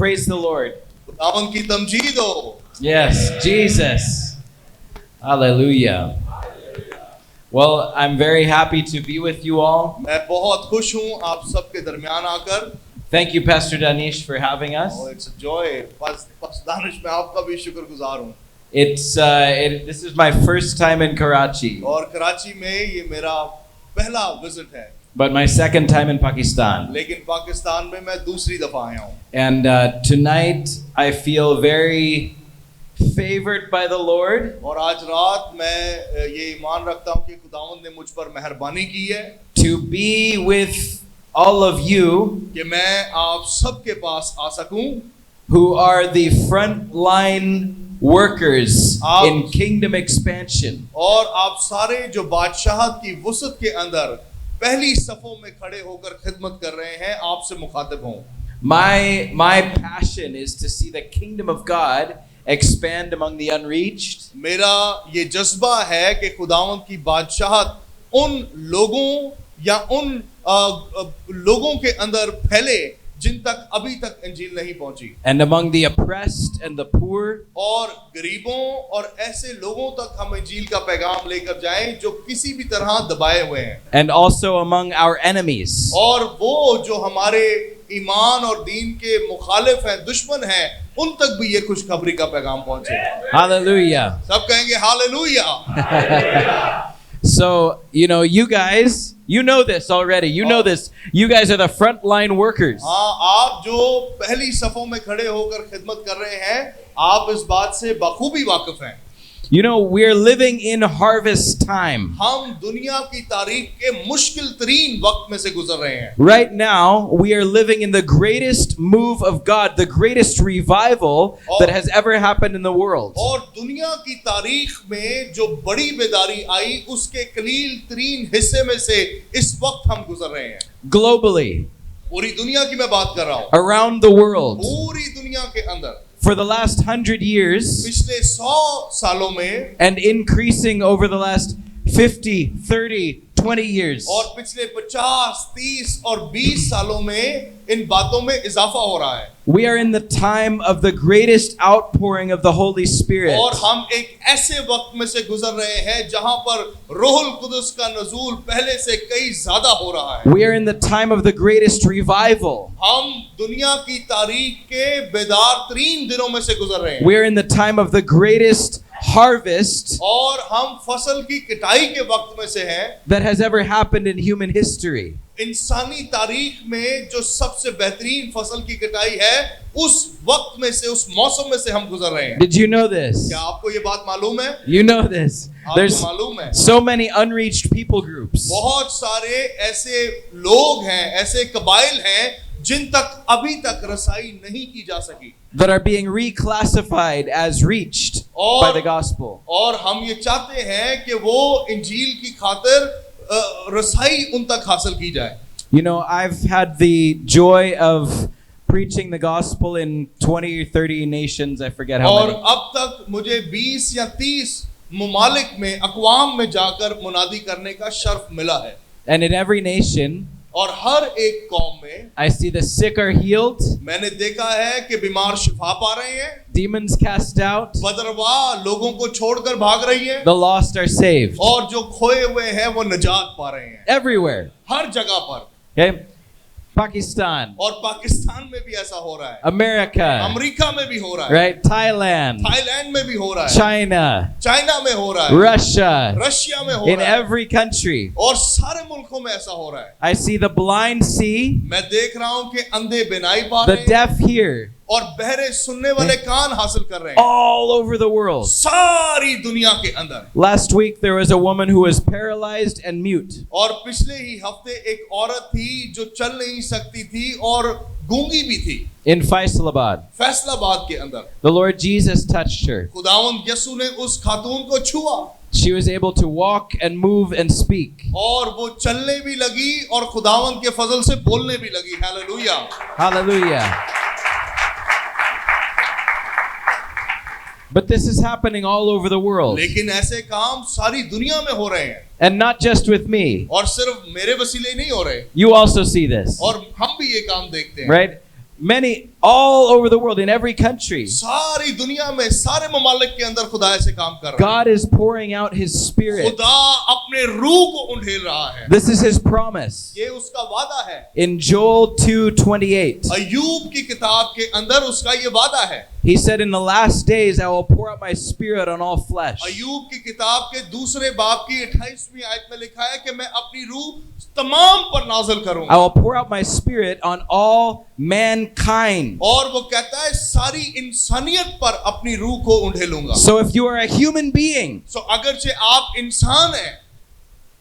Praise the Lord. खुदावन की तमजीद हो. Yes, Jesus. Hallelujah. Well, I'm very happy to be with you all. मैं बहुत खुश हूँ आप सबके दरमियान आकर. Thank you, Pastor Danish, for having us. Oh, it's a joy. Pastor Danish, मैं आपका भी शुक्रगुजार हूँ. This is my first time in Karachi, और कराची में ये मेरा पहला विजिट है. but my second time in Pakistan. लेकिन पाकिस्तान में मैं दूसरी दफा आया हूँ. And tonight I feel very favored by the Lord और आज रात मैं ये ईमान रखता हूँ कि खुदावंद ने मुझ पर मेहरबानी की है to be with all of you कि मैं आप सबके पास आ सकूं who are the frontline workers Aap- in kingdom expansion. और आप सारे जो बादशाहत की वसत के अंदर पहली सफों में खड़े होकर खिदमत कर रहे हैं आपसे मुखातिब हूं. My passion is to see the kingdom of God expand among the unreached, मेरा ये जज्बा है कि खुदावंद की बादशाहत उन लोगों या उन लोगों के अंदर फैले जिन तक अभी तक इंजील नहीं पहुंची, and among the oppressed and the poor, और गरीबों और ऐसे लोगों तक हम इंजील का पैगाम लेकर जाएं जो किसी भी तरह दबाए हुए हैं, and also among our enemies. और वो जो हमारे ईमान और दीन के मुखालिफ हैं, दुश्मन हैं, उन तक भी ये खुशखबरी का पैगाम पहुंचे. Hallelujah. सब कहेंगे hallelujah. So, you guys, you know this already. You know this. You guys are the frontline workers. हाँ, आप जो पहली सफों में खड़े होकर खिदमत कर रहे हैं, आप इस बात से बखूबी वाकिफ हैं. We are living in harvest time. हम दुनिया की तारीख के मुश्किल तरीन वक्त में से गुजर रहे हैं. Right now, we are living in the greatest move of God, the greatest revival that has ever happened in the world. और दुनिया की तारीख में जो बड़ी बेदारी आई, उसके कलील तरीन हिस्से में से इस वक्त हम गुजर रहे हैं. Globally, पूरी दुनिया की मैं बात कर रहा हूँ. around the world, पूरी दुनिया के अंदर for the last 100 years, पिछले 100 सालों में and increasing over the last 50, 30, 20 years. और पिछले 50, 30 और 20 सालों में इन बातों में इजाफा हो रहा है. We are in the time of the greatest outpouring of the Holy Spirit. और हम एक ऐसे वक्त में से गुजर रहे हैं जहां पर रूहुल कुदस का नज़ूल पहले से कई ज्यादा हो रहा है. We are in the time of the greatest revival. हम दुनिया की तारीख के बेदार तरीन दिनों में से गुजर रहे हैं. We are in the time of the greatest harvest और हम फसल की कटाई के वक्त में से हैं. that has ever happened in human history. इंसानी तारीख में जो सबसे बेहतरीन फसल की कटाई है, उस वक्त में से, उस मौसम में से हम गुजर रहे हैं. Did you know this? क्या आपको ये बात मालूम है? You know this. There's आपको मालूम है? so many unreached people groups बहुत सारे ऐसे लोग हैं, ऐसे कबाइल हैं जिन तक अभी तक रसाई नहीं की जा सकी, that are being reclassified as reached by the gospel. और हम ये चाहते हैं कि वो इंजील की खातिर रसाई उन तक हासिल की जाए. I've had the joy of preaching the gospel in 20 or 30 nations, I forget how और many. अब तक मुझे 20 या 30 मुमालिक में, अक़वाम में जाकर मुनादी करने का शर्फ मिला है. And in every nation, और हर एक कौम में I see the sick are healed, मैंने देखा है कि बीमार शिफा पा रहे हैं, demons cast out, बदरवा लोगों को छोड़कर भाग रही है, the lost are saved. और जो खोए हुए हैं वो निजात पा रहे हैं. Everywhere. हर जगह पर. Okay? Pakistan, और पाकिस्तान में भी ऐसा हो रहा है, America, अमेरिका में भी हो रहा है, right? Thailand, थाईलैंड में भी हो रहा है, China, चाइना में हो रहा है, Russia, रशिया में हो in रहा है, every country. और सारे मुल्कों में ऐसा हो रहा है. I see the blind see, मैं देख रहा हूँ कि अंधे बिनाई पा the रहे हैं deaf hear, और बहरे सुनने वाले कान हासिल कर रहे हैं. all over the world. सारी दुनिया के अंदर. Last week there was a woman who was paralyzed and mute. और पिछले ही हफ्ते एक औरत थी जो चल नहीं सकती थी और गूंगी भी थी, In Faisalabad. फैसलाबाद के अंदर. The Lord Jesus touched her. खुदावंद यसु ने उस खातून को छुआ She was able to walk and move and speak. और वो चलने भी लगी और खुदावंद के फजल से बोलने भी लगी. Hallelujah. Hallelujah. But this is happening all over the world. लेकिन ऐसे काम सारी दुनिया में हो रहे हैं. And not just with me. और सिर्फ मेरे वसीले नहीं हो रहे. You also see this. और हम भी ये काम देखते हैं. Right? Many all over the world, in every country. सारी दुनिया में सारे ममालिक के अंदर खुदा ऐसे काम कर रहा है। God is pouring out His Spirit. खुदा अपने रूह को उंडेल रहा है। This is His promise. ये उसका वादा है। In Joel 2:28, अय्यूब की किताब के अंदर उसका ये वादा है। He said, "In the last days I will pour out my Spirit on all flesh." अय्यूब की किताब के दूसरे बाब की 28वीं आयत में लिखा है कि मैं अपनी रूह तमाम पर नाज़िल I करूंगा। will pour out my Spirit on all mankind. और वो कहता है सारी इंसानियत पर अपनी रूह को उंडेलूंगा। So if you are a human being, अगरचे आप इंसान हैं,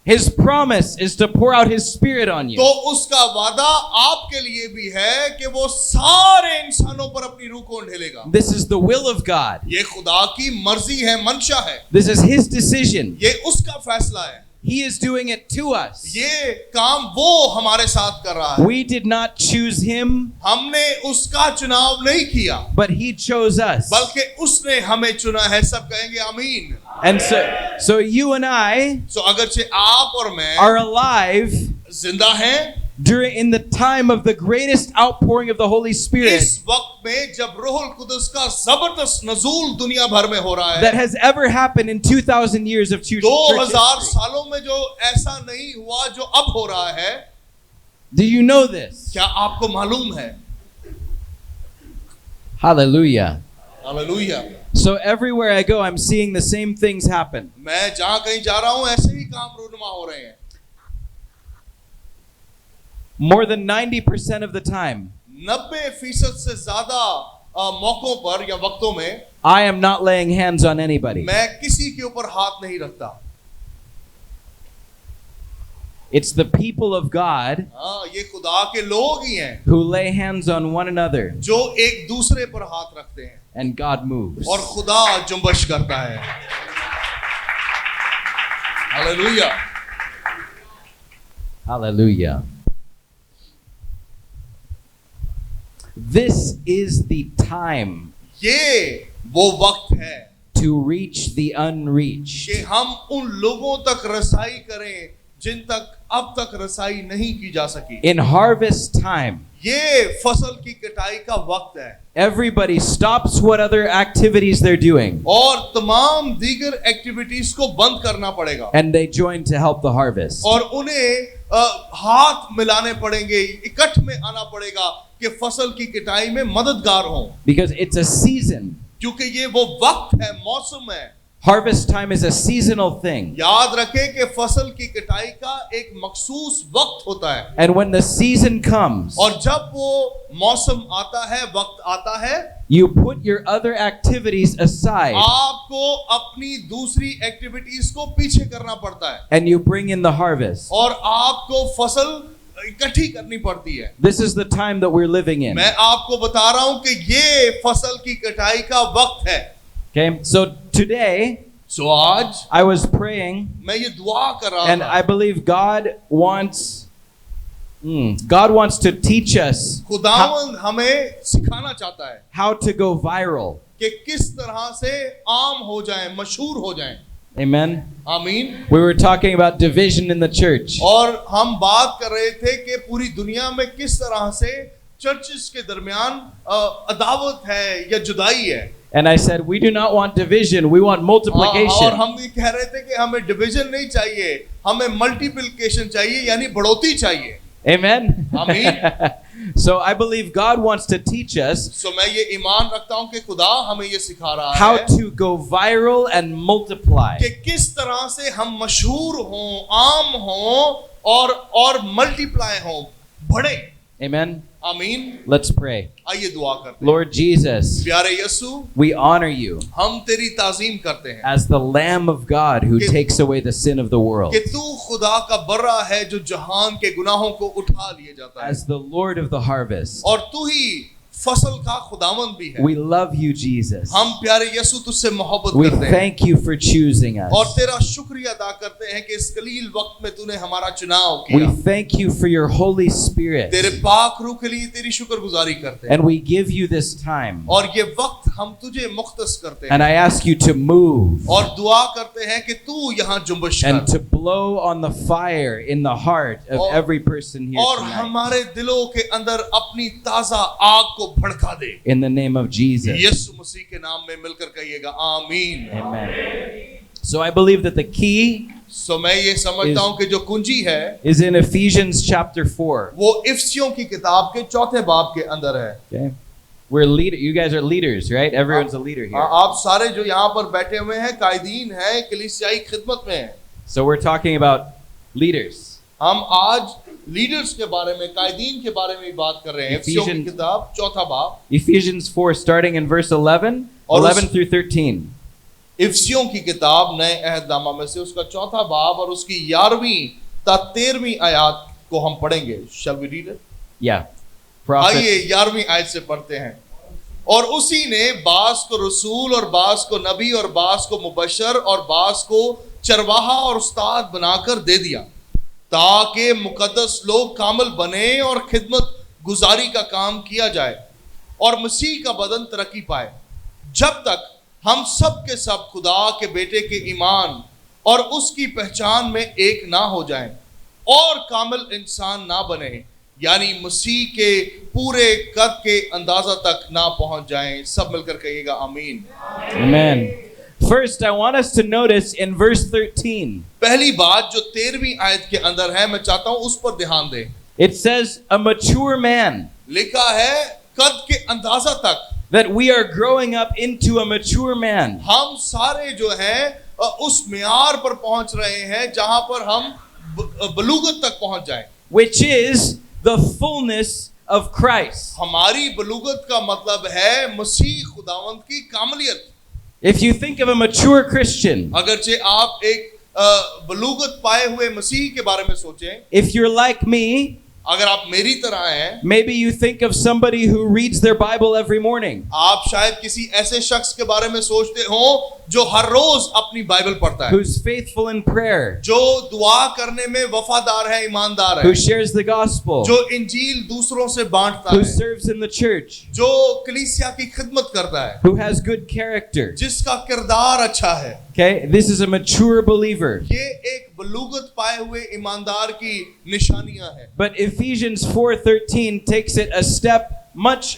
His promise is to pour out His Spirit on तो you. उसका वादा आपके लिए भी है कि वो सारे इंसानों पर अपनी रूह को उंडेलेगा। This is the will of God. ये खुदा की मर्जी है, मंशा है। This is His decision. ये उसका फैसला है। He is doing it to us. ये काम वो हमारे साथ कर रहा है। We did not choose Him, हमने उसका चुनाव नहीं किया, but He chose us. बल्कि उसने हमें चुना है। सब कहेंगे आमीन। And so you and I अगरचे आप और मैं are alive जिंदा हैं in the time of the greatest outpouring of the Holy Spirit इस वक्त में जब रूहुल कुदस का जबरदस्त नज़ूल दुनिया भर में हो रहा that है। has ever happened in 2,000 years of church 2000 history. सालों में जो ऐसा नहीं हुआ जो अब हो रहा है। Do you know this? क्या आपको मालूम है? Hallelujah. Hallelujah. So everywhere I go, I'm seeing the same things happen. मैं जहां कहीं जा रहा हूं ऐसे ही काम रूनुमा हो रहे हैं। More than 90% of the time, 90% से ज्यादा मौकों पर या वक्तों में I am not laying hands on anybody. मैं किसी के ऊपर हाथ नहीं रखता। It's the people of God हाँ, ये खुदा के लोग ही हैं who lay hands on one another, जो एक दूसरे पर हाथ रखते हैं and God moves. और खुदा जुम्बश करता है। Hallelujah. Hallelujah. This is the time ये वो वक्त है to reach the unreached. कि हम उन लोगों तक रसाई करें जिन तक अब तक रसाई नहीं की जा सकी। In harvest time, ये फसल की कटाई का वक्त है everybody stops what other activities they're doing, और तमाम दीगर एक्टिविटीज को बंद करना पड़ेगा and they join to help the harvest. और उन्हें हाथ मिलाने पड़ेंगे, इकट्ठ में आना पड़ेगा कि फसल की कटाई में मददगार हों, Because it's a season. क्योंकि ये वो वक्त है, मौसम है। Harvest time is a seasonal thing. याद रखें कि फसल की कटाई का एक मखसूस वक्त होता है And when the season comes, और जब वो मौसम आता है, वक्त आता है, you put your other activities aside आपको अपनी दूसरी एक्टिविटीज को पीछे करना पड़ता है and you bring in the harvest. और आपको फसल इकट्ठी करनी पड़ती है। This is the time that we're living in. मैं आपको बता रहा हूं कि ये फसल की कटाई का वक्त है। Okay, so today सो आज I was praying मैं ये दुआ कर रहा and था। I believe God wants to teach us खुदावंद हमें सिखाना चाहता है how to go viral. कि किस तरह से आम हो जाएं, मशहूर हो जाएं। Amen. आमीन। We were talking about division in the church. और हम बात कर रहे थे कि पूरी दुनिया में किस तरह से चर्चेस के दरमियान अदावत है या जुदाई है। And I said, we do not want division, we want और multiplication. हम भी कह रहे थे कि हमें डिवीजन नहीं चाहिए, हमें मल्टीप्लिकेशन चाहिए, यानी बढ़ोतरी चाहिए। Amen. Amen. So I believe God wants to teach us सो मैं ये ईमान रखता हूँ कि खुदा हमें ये सिखा रहा how है to go viral and multiply. कि किस तरह से हम मशहूर हों, आम हों और मल्टीप्लाई हों, बढ़े। Amen. आमीन। Let's pray. आइए दुआ करते हैं। Lord Jesus, प्यारे यीशु, we honor you हम तेरी ताज़ीम करते हैं as the Lamb of God who takes away the sin of the world, कि तू खुदा का बर्रा है जो जहान के गुनाहों को उठा लिए जाता है as the Lord of the harvest. और तू ही फसल का खुदावंद भी है। We love you, Jesus. हम प्यारे यीशु तुझसे मोहब्बत We करते हैं thank you for choosing और us. तेरा शुक्रिया अदा करते हैं कि इस कलील वक्त में तूने हमारा चुनाव We किया। thank you for your Holy Spirit. तेरे पाक रूह के लिए तेरी शुक्रगुजारी करते हैं And we give you this time. और ये वक्त हम तुझे मुख्तस करते हैं And I ask you to move और दुआ करते हैं कि तू यहाँ जुम्बश and कर to blow on the fire in the heart of और- every person here और tonight. हमारे दिलों के अंदर अपनी ताजा आग को को भड़का दे। In the name of Jesus. यीशु मसीह के नाम में मिलकर कहिएगा आमीन। Amen. So I believe that the key सो मैं ये समझता हूं कि जो कुंजी है is in Ephesians chapter 4. वो इफिसियों की किताब के चौथे बाब के अंदर है। Okay? We're leader. You guys are leaders, right? Everyone's a leader here. आप सारे जो यहाँ पर बैठे हुए हैं कायदीन हैं, कलीसियाई खिदमत में हैं। So we're talking about leaders. हम आज लीडर्स के बारे में, कायदीन के बारे में बात कर रहे हैं। इफिसियों की किताब चौथा बाब, Ephesians 4 starting in verse 11, 11 through 13. इफिसियों की किताब नए अहदनामा में से उसका चौथा बाब और उसकी 11वीं ता 13वीं आयत को हम पढ़ेंगे। Shall we read it? Yeah. Prophet. आइए 11वीं आयत से पढ़ते हैं। और उसी ने बास को रसूल और बास को नबी और बास को मुबशर और बास को चरवाहा और उस्ताद बनाकर दे दिया, ताकि मुकद्दस लोग कामिल बने और खिदमत गुजारी का काम किया जाए और मसीह का बदन तरक्की पाए, जब तक हम सब के सब खुदा के बेटे के ईमान और उसकी पहचान में एक ना हो जाएं और कामिल इंसान ना बने, यानी मसीह के पूरे कद के अंदाजा तक ना पहुंच जाएं। सब मिलकर कहिएगा आमीन। Amen. First, I want us to notice in verse 13. पहली बात जो 13वीं आयत के अंदर है, मैं चाहता हूं उस पर ध्यान दें। It says, a mature man. लिखा है कद के अंदाजा तक। That we are growing up into a mature man. हम सारे जो हैं उस मियार पर पहुंच रहे हैं जहां पर हम बलूगत तक पहुंच जाएं। Which is the fullness of Christ. हमारी बलूगत का मतलब है मसीह खुदावंद की कामलियत। If you think of a mature Christian, अगरचे आप एक बलूगत पाए हुए मसीह के बारे में सोचें, if you're like me, अगर आप मेरी तरह हैं, maybe you think of somebody who reads their Bible every morning. आप शायद किसी ऐसे शख्स के बारे में सोचते हो जो हर रोज अपनी बाइबल पढ़ता है, Who's faithful in prayer. जो दुआ करने में वफादार है, ईमानदार है, Who shares the gospel. जो इंजील दूसरों से बांटता Who है, serves in the church. जो कलीसिया की खिदमत करता है, Who has good character. जिसका किरदार अच्छा है। Okay, this is a mature believer. ये एक बलूगत पाए हुए ईमानदार की निशानियां हैं। But Ephesians 4:13 takes it a step much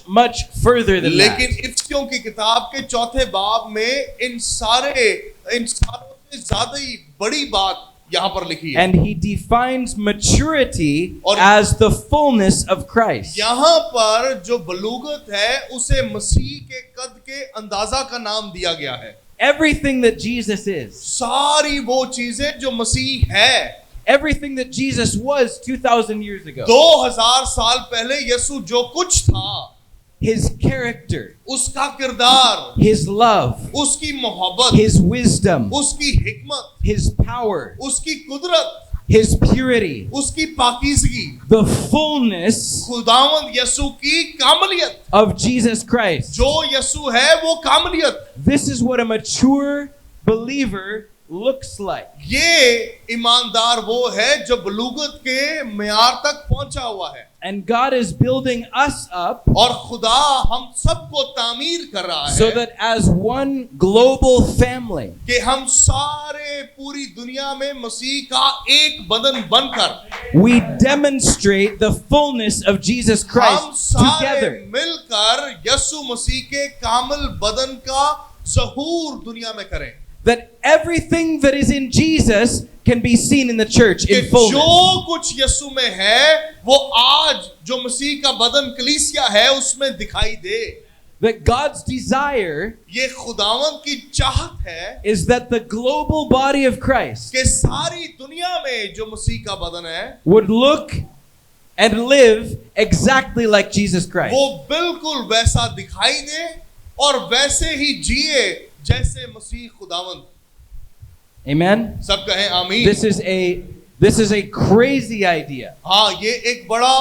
further than लेकिन that. इफिसियों की किताब के चौथे बाब में इन सारों से ज्यादा ही बड़ी बात यहाँ पर लिखी है। And he defines maturity और as the fullness of Christ. यहाँ पर जो बलूगत है उसे मसीह के कद के अंदाजा का नाम दिया गया है। Everything that Jesus is, सारी वो चीजें जो मसीह है, everything that Jesus was 2,000 years ago, 2000 साल पहले यीशु जो कुछ था, his character, उसका किरदार, his love, उसकी मोहब्बत, his wisdom, उसकी हिकमत, his power, उसकी कुदरत, his purity, उसकी पाकीज़गी, the fullness खुदावंद यीशु की कामलियत, of Jesus Christ. जो यीशु है वो कामलियत। This is what a mature believer looks like. ये ईमानदार वो है जो बलूगत के मियार तक पहुंचा हुआ है। And God is building us up और खुदा हम सबको तामीर कर रहा है, so that as one global family, कि हम सारे पूरी दुनिया में मसीह का एक बदन बनकर we demonstrate the fullness of Jesus हम Christ सारे together. मिलकर यीशु मसीह के कामिल बदन का ज़हूर दुनिया में करें। That everything that is in Jesus can be seen in the church कि in fullness. जो कुछ यीशु में है वो आज जो मसीह का बदन कलीसिया है उसमें दिखाई दे। That God's desire ये खुदावंद की चाहत है is that the global body of Christ कि सारी दुनिया में जो मसीह का बदन है would look and live exactly like Jesus Christ. वो बिल्कुल वैसा दिखाई दे और वैसे ही जिए जैसे मसीह खुदावंद। Amen. सब कहें आमीन। This is a crazy idea. हाँ, ये एक बड़ा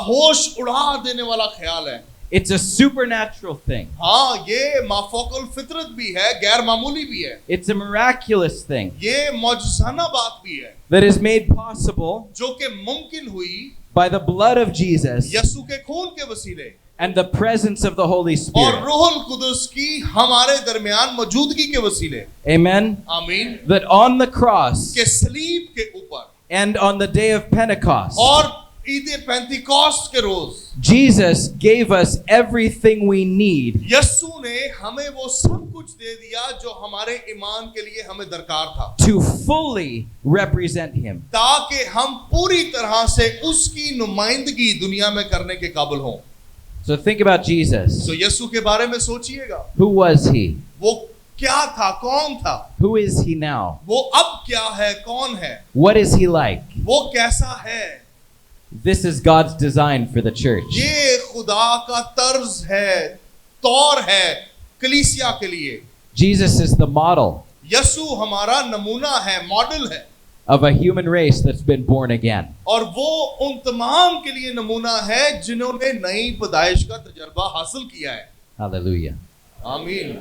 होश उड़ा देने वाला ख्याल है। It's a supernatural thing. हाँ, ये माफोकल फितरत भी है, गैर मामूली भी है। It's a miraculous thing ये मौजज़ाना बात भी है that is made possible जो कि मुमकिन हुई by the blood of Jesus यीशु के खून के वसीले and the presence of the Holy और Spirit. रूहुल कुदस की हमारे दरमियान मौजूदगी के वसीले। Amen. आमीन। That on the cross के सलीब के ऊपर and on the day of Pentecost, और ईद पेंतिकॉस्ट के रोज Jesus gave us everything we need Yesu ने हमें वो सब कुछ दे दिया जो हमारे ईमान के लिए हमें दरकार था, to fully represent Him. ताकि हम पूरी तरह से उसकी नुमाइंदगी दुनिया में करने के काबिल हों। So think about Jesus. तो यस्सु के बारे में सोचिएगा, Who was He? वो क्या था, कौन था, Who is He now? वो अब क्या है, कौन है, What is He like? वो कैसा है। This is God's design for the church. ये खुदा का तर्ज है, तौर है कलीसिया के लिए। Jesus is the model Yesu हमारा नमूना है, मॉडल है, of a human race that's been born again. और वो उन तमाम के लिए नमूना है जिन्होंने नई पैदाइश का तजर्बा हासिल किया है। Hallelujah. आमीन।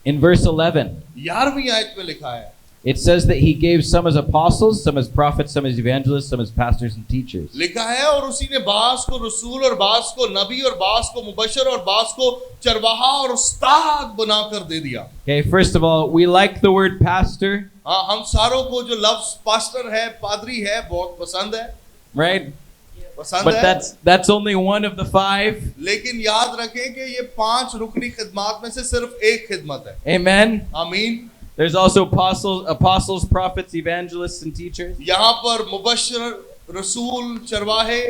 In verse 11, 11वीं आयत में लिखा है, it says that He gave some as apostles, some as prophets, some as evangelists, some as pastors and teachers. लिखा है और उसी ने बास को रसूल और बास को नबी और बास को मुबशर और बास को चरवाहा और उस्ताद बनाकर दे दिया। Okay, first of all, we like the word pastor, हाँ, हम सारों को जो लफ्ज पास्टर है, पादरी है, बहुत पसंद है, right? पसंद But है। that's only one of the 5. लेकिन याद रखें कि ये 5 रुकनी खिदमत में से सिर्फ एक खिदमत है। Amen. आमीन। There's also apostles, prophets, evangelists, and teachers. यहाँ पर मुबशर, रसूल, चरवाहे,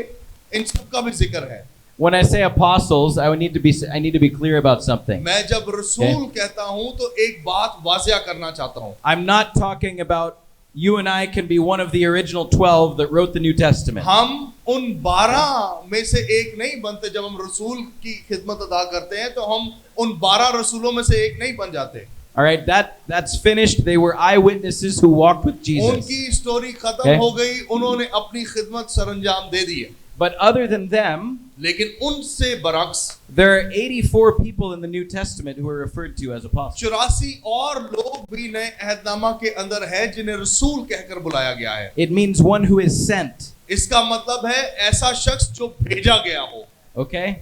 इन सब का भी जिक्र है। When I say apostles, I need to be clear about something. मैं जब रसूल कहता हूँ तो एक बात वाज़िया करना चाहता हूँ। I'm not talking about you and I can be one of the original 12 that wrote the New Testament. हम उन 12 में से एक नहीं बनते। जब हम रसूल की खिदमत अदा करते हैं तो हम उन 12 रसूलों में से एक नहीं बन जाते। All right, that's finished. They were eyewitnesses who walked with Jesus. उनकी स्टोरी खत्म हो गई, उन्होंने अपनी खिदमत सरंजाम दे दी है। But other than them, लेकिन उनसे बरक्स there are 84 people in the New Testament who are referred to as apostles. 84 और लोग भी नए अहदनामा के अंदर है जिन्हें रसूल कहकर बुलाया गया है। It means one who is sent. इसका मतलब है ऐसा शख्स जो भेजा गया हो। Okay?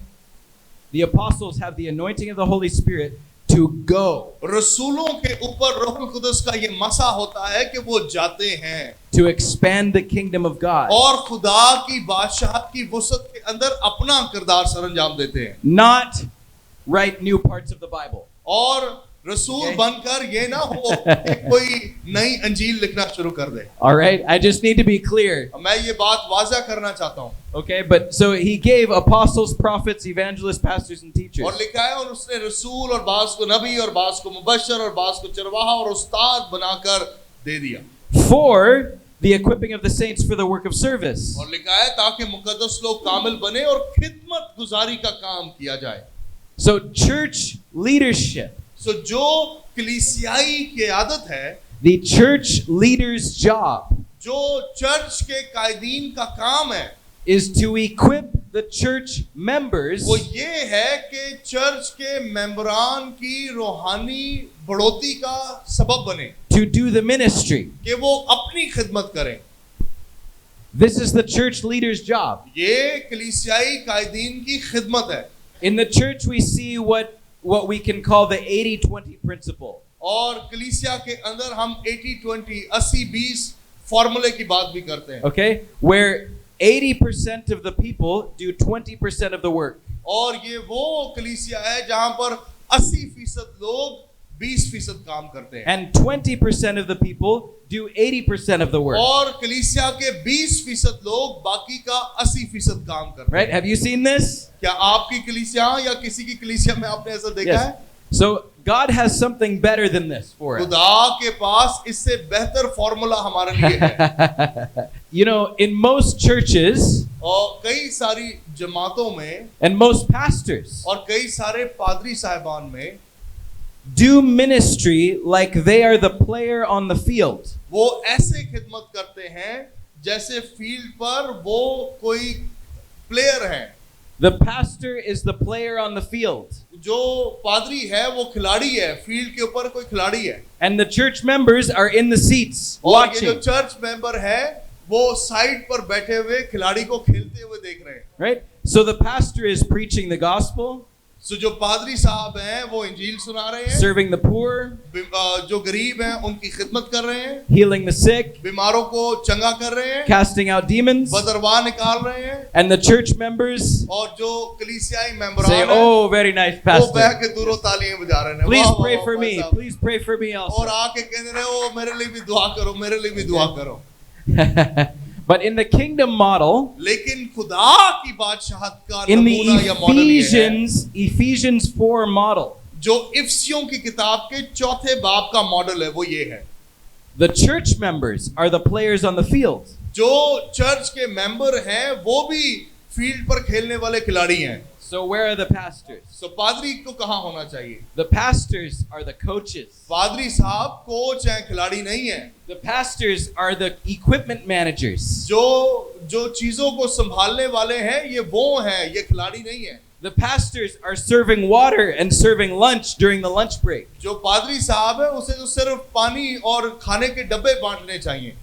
The apostles have the anointing of the Holy Spirit to go, रसूलों के ऊपर रूहुल कुदस का ये मसा होता है कि वो जाते हैं to expand the kingdom of God. और खुदा की बादशाहत की वसअत के अंदर अपना किरदार सरंजाम देते हैं। Not write new parts of the Bible. और रसूल बनकर ये ना हो कि कोई नई अंजील लिखना शुरू कर दे। All right? I just need to be clear. मैं ये बात वाज़ा करना चाहता हूँ। Okay, but so He gave apostles, prophets, evangelists, pastors, and teachers. और लिखा है और उसने रसूल और बास को नबी और बास को मुबशर और बास को चरवाहा और उस्ताद बनाकर दे दिया। For the equipping of the saints for the work of service. और लिखा है ताकि मुकद्दस लोग कामिल बने और खिदमत गुजारी का काम किया जाए। So church leadership, सो जो कलीसियाई की आदत है, the church leader's job जो चर्च के कायदीन का काम है, is to equip the church members वो ये है कि चर्च के मेंबरान की रूहानी बढ़ोतरी का सबब बने, to do the ministry. कि वो अपनी खिदमत करें। This is the church leader's job. ये कलीसियाई कायदीन की खिदमत है। In the church we see what we can call the 80-20 principle. और कलीसिया के अंदर हम 80-20 80-20 फॉर्मूले की बात भी करते हैं। Okay? Where 80% of the people do 20% of the work. और ये वो कलीसिया है जहां पर 80% लोग 20% काम करते हैं। And 20% of the people do 80% of the work. और कलीसिया के 20% लोग बाकी का 80% काम करते Right? हैं। Have you seen this? क्या आपकी कलीसिया या किसी की कलीसिया में आपने ऐसा देखा Yes. है? So God has something better than this for us. खुदा के पास इससे बेहतर फॉर्मूला हमारे लिए है। You know, in most churches और कई सारी जमातों में and most pastors और कई सारे पादरी साहिबान में do ministry like they are the player on the field. वो ऐसे खिदमत करते हैं जैसे फील्ड पर वो कोई प्लेयर हैं। The pastor is the player on the field. जो पादरी है वो खिलाड़ी है, फील्ड के ऊपर कोई खिलाड़ी है। And the church members are in the seats और ये जो watching. चर्च मेंबर है वो साइड पर बैठे हुए खिलाड़ी को खेलते हुए देख रहे हैं। Right? So the pastor is preaching the gospel. सो जो पादरी साहब हैं वो इंजील सुना रहे हैं, serving the poor, जो गरीब हैं उनकी खिदमत कर रहे हैं, healing the sick, बीमारों को चंगा कर रहे हैं, casting out demons, बदरवाह निकाल रहे हैं, and the church members और जो कलीसियाई say, मेंबरान हैं "Oh, very nice, वो बह pastor. के दूरों तालियां बजा रहे हैं, Please वाह, वाह, pray वाह, for भाई me. साहब। Please pray for me और also." आके कहते रहे ओ मेरे लिए भी दुआ करो, मेरे लिए भी दुआ करो। But in the kingdom model, लेकिन खुदा की बादशाहत का in the नमूना या मॉडल ये है, Ephesians 4 model, जो इफिसियों की किताब के चौथे बाब का मॉडल है वो ये है, the church members are the players on the field. जो चर्च के मेंबर हैं वो भी फील्ड पर खेलने वाले खिलाड़ी हैं। So where are the pastors? सो पादरी को कहाँ होना चाहिए? The pastors are the coaches. पादरी साहब कोच हैं, खिलाड़ी नहीं हैं। The pastors are the equipment managers. जो चीजों को संभालने वाले हैं ये वो हैं, ये खिलाड़ी नहीं हैं। The pastors are serving water and serving lunch during the lunch break. जो पादरी साहब है उसे तो सिर्फ पानी और खाने के डब्बे बांटने चाहिए,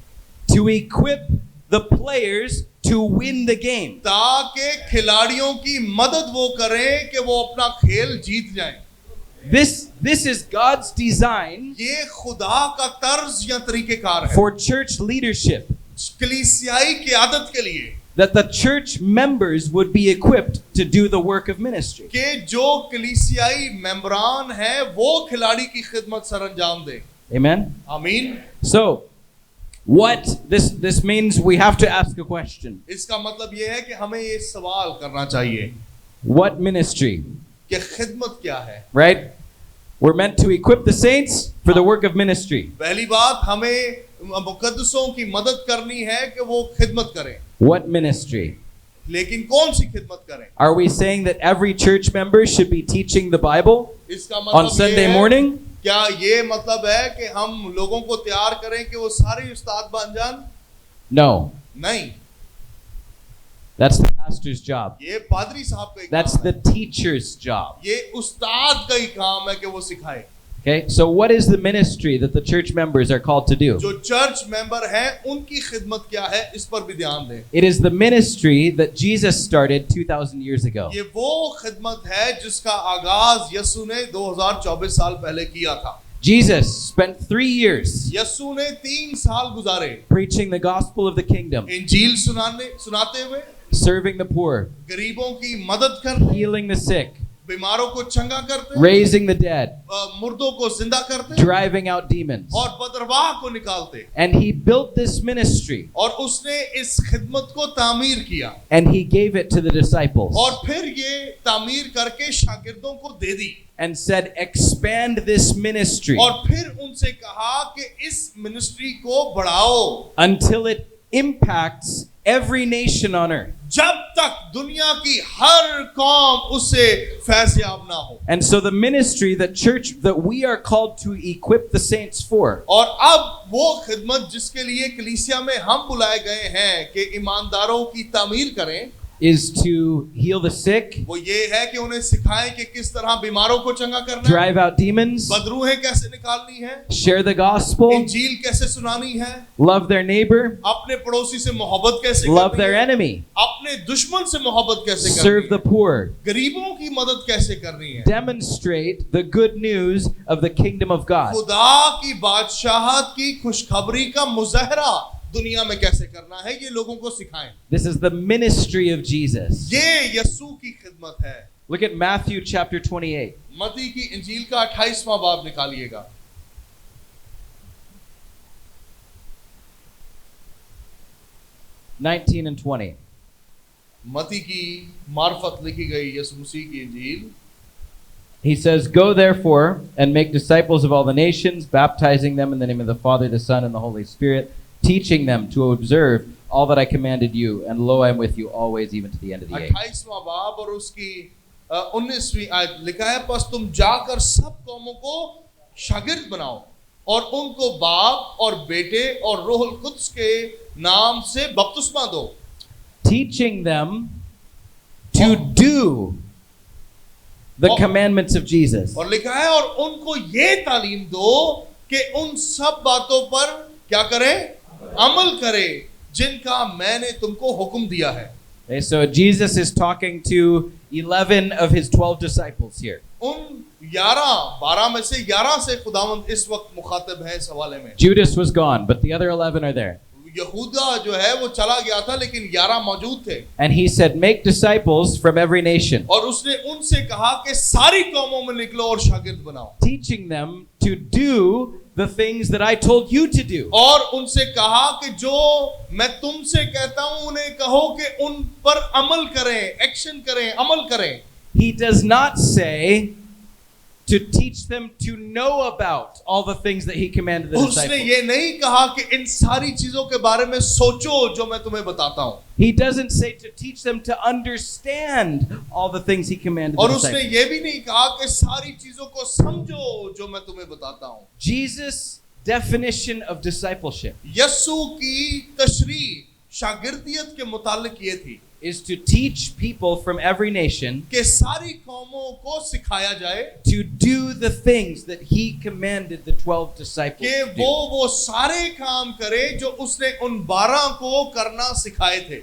To equip the players to win the game. ताकि खिलाड़ियों की मदद वो करें कि वो अपना खेल जीत जाएं। This is God's design ये खुदा का तर्ज या तरीकेकार है for church leadership, कलीसियाई क़यादत के लिए, that the church members would be equipped to do the work of ministry. कि जो कलीसियाई मेंबरान हैं वो खिलाड़ी की खिदमत सरअंजाम दें। Amen. आमीन। So, what this means, we have to ask a question. इसका मतलब ये है कि हमें ये सवाल करना चाहिए What ministry? कि खिदमत क्या है। Right? We're meant to equip the saints for the work of ministry. पहली बात, हमें मुकद्दसों की मदद करनी है कि वो खिदमत करें, What ministry? लेकिन कौन सी खिदमत करें? Are we saying that every church member should be teaching the Bible इसका on मतलब Sunday ये है, morning? क्या ये मतलब है कि हम लोगों को तैयार करें कि वो सारे उस्ताद बन जान? No. नहीं, That's the pastor's job. ये पादरी साहब का ही That's काम the है, teacher's job. ये उस्ताद का ही काम है कि वो सिखाए। Okay? So what is the ministry that the church members are called to do? जो चर्च मेंबर हैं उनकी खिदमत क्या है, इस पर भी ध्यान दें। It is the ministry that Jesus started 2000 years ago. ये वो खिदमत है जिसका आगाज यसु ने 2024 साल पहले किया था। Jesus spent 3 years यसु ने 3 साल गुजारे preaching the gospel of the kingdom, इंजील सुनाते हुए, serving the poor, गरीबों की मदद करते, healing the sick, बीमारों को चंगा करते, raising the dead, मुर्दों को जिंदा करते driving out demons. और बदरवाह को निकालते। And he built this ministry और उसने इस खिदमत को तामीर किया and he gave it to the disciples और फिर ये तामीर करके शागिर्दों को दे दी and said, expand this ministry और फिर उनसे कहा कि इस मिनिस्ट्री को बढ़ाओ until it impacts every nation on earth. जब तक दुनिया की हर कौम उससे फैज़याब ना हो। And so the ministry that we are called to equip the saints for और अब वो खिदमत जिसके लिए कलीसिया में हम बुलाए गए हैं कि ईमानदारों की तामीर करें, is to heal the sick, वो ये है कि उन्हें सिखाएं कि किस तरह बीमारों को चंगा करना है, drive out demons, बदरूहें कैसे निकालनी है, share the gospel, इंजील कैसे सुनानी है, love their neighbor, अपने पड़ोसी से मोहब्बत कैसे love करनी their है, enemy, अपने दुश्मन से मोहब्बत कैसे serve करनी the है, poor, गरीबों की मदद कैसे करनी है, demonstrate the good news of the kingdom of God. खुदा की बादशाहत की खुशखबरी का मुजाहरा दुनिया में कैसे करना है, ये लोगों को सिखाएं। This is the ministry of Jesus. ये यसू की खिदमत है। Look at Matthew chapter 28. मत्ती की इंजील का 28वां बाब निकालिएगा। (19 and 20). मत्ती की मार्फत लिखी गई यसू मसीह की इंजील। He says, "Go therefore and make disciples of all the nations, baptizing them in the name of the Father, the Son, and the Holy Spirit, teaching them to observe all that I commanded you, and lo, I am with you always, even to the end of the age." 28वां बाब और उसकी 19वीं आयत लिखा है, बस तुम जाकर सब कौमों को शागिर्द बनाओ और उनको बाप और बेटे और रूहुल कुद्स के नाम से बपतिस्मा दो, Teaching them to do the commandments of Jesus. और लिखा है और उनको ये तालीम दो कि उन सब बातों पर क्या करें, अमल करें जिनका मैंने तुमको हुक्म दिया है। Okay, so Jesus is talking to 11 of his 12 disciples here. उन 12 में से 11 से खुदावंद इस वक्त मुखातिब है इस हवाले में। Judas was gone, but the other 11 are there. यहूदा जो है वो चला गया था लेकिन 11 मौजूद थे। And he said, make disciples from every nation, और उसने उनसे कहा कि सारी कौमों में निकलो और शागिर्द बनाओ। teaching them to do the things that I told you to do. और उनसे कहा कि जो मैं तुमसे कहता हूं उन्हें कहो कि उन पर अमल करें, एक्शन करें, अमल करें। He does not say to teach them to know about all the things that he commanded the उसने disciples. ये नहीं कहा कि इन सारी चीजों के बारे में सोचो जो मैं तुम्हें बताता हूं। He doesn't say to teach them to understand all the things he commanded और the उसने disciples. ये भी नहीं कहा कि सारी चीजों को समझो जो मैं तुम्हें बताता हूं। Jesus' definition of discipleship Yesu की तशरीह शागिर्दियत के मुतालिक ये थी is to teach people from every nation कि सारी कौमों को सिखाया जाए to do the things that he commanded the 12 disciples कि to do. वो सारे काम करे जो उसने उन 12 को करना सिखाए थे।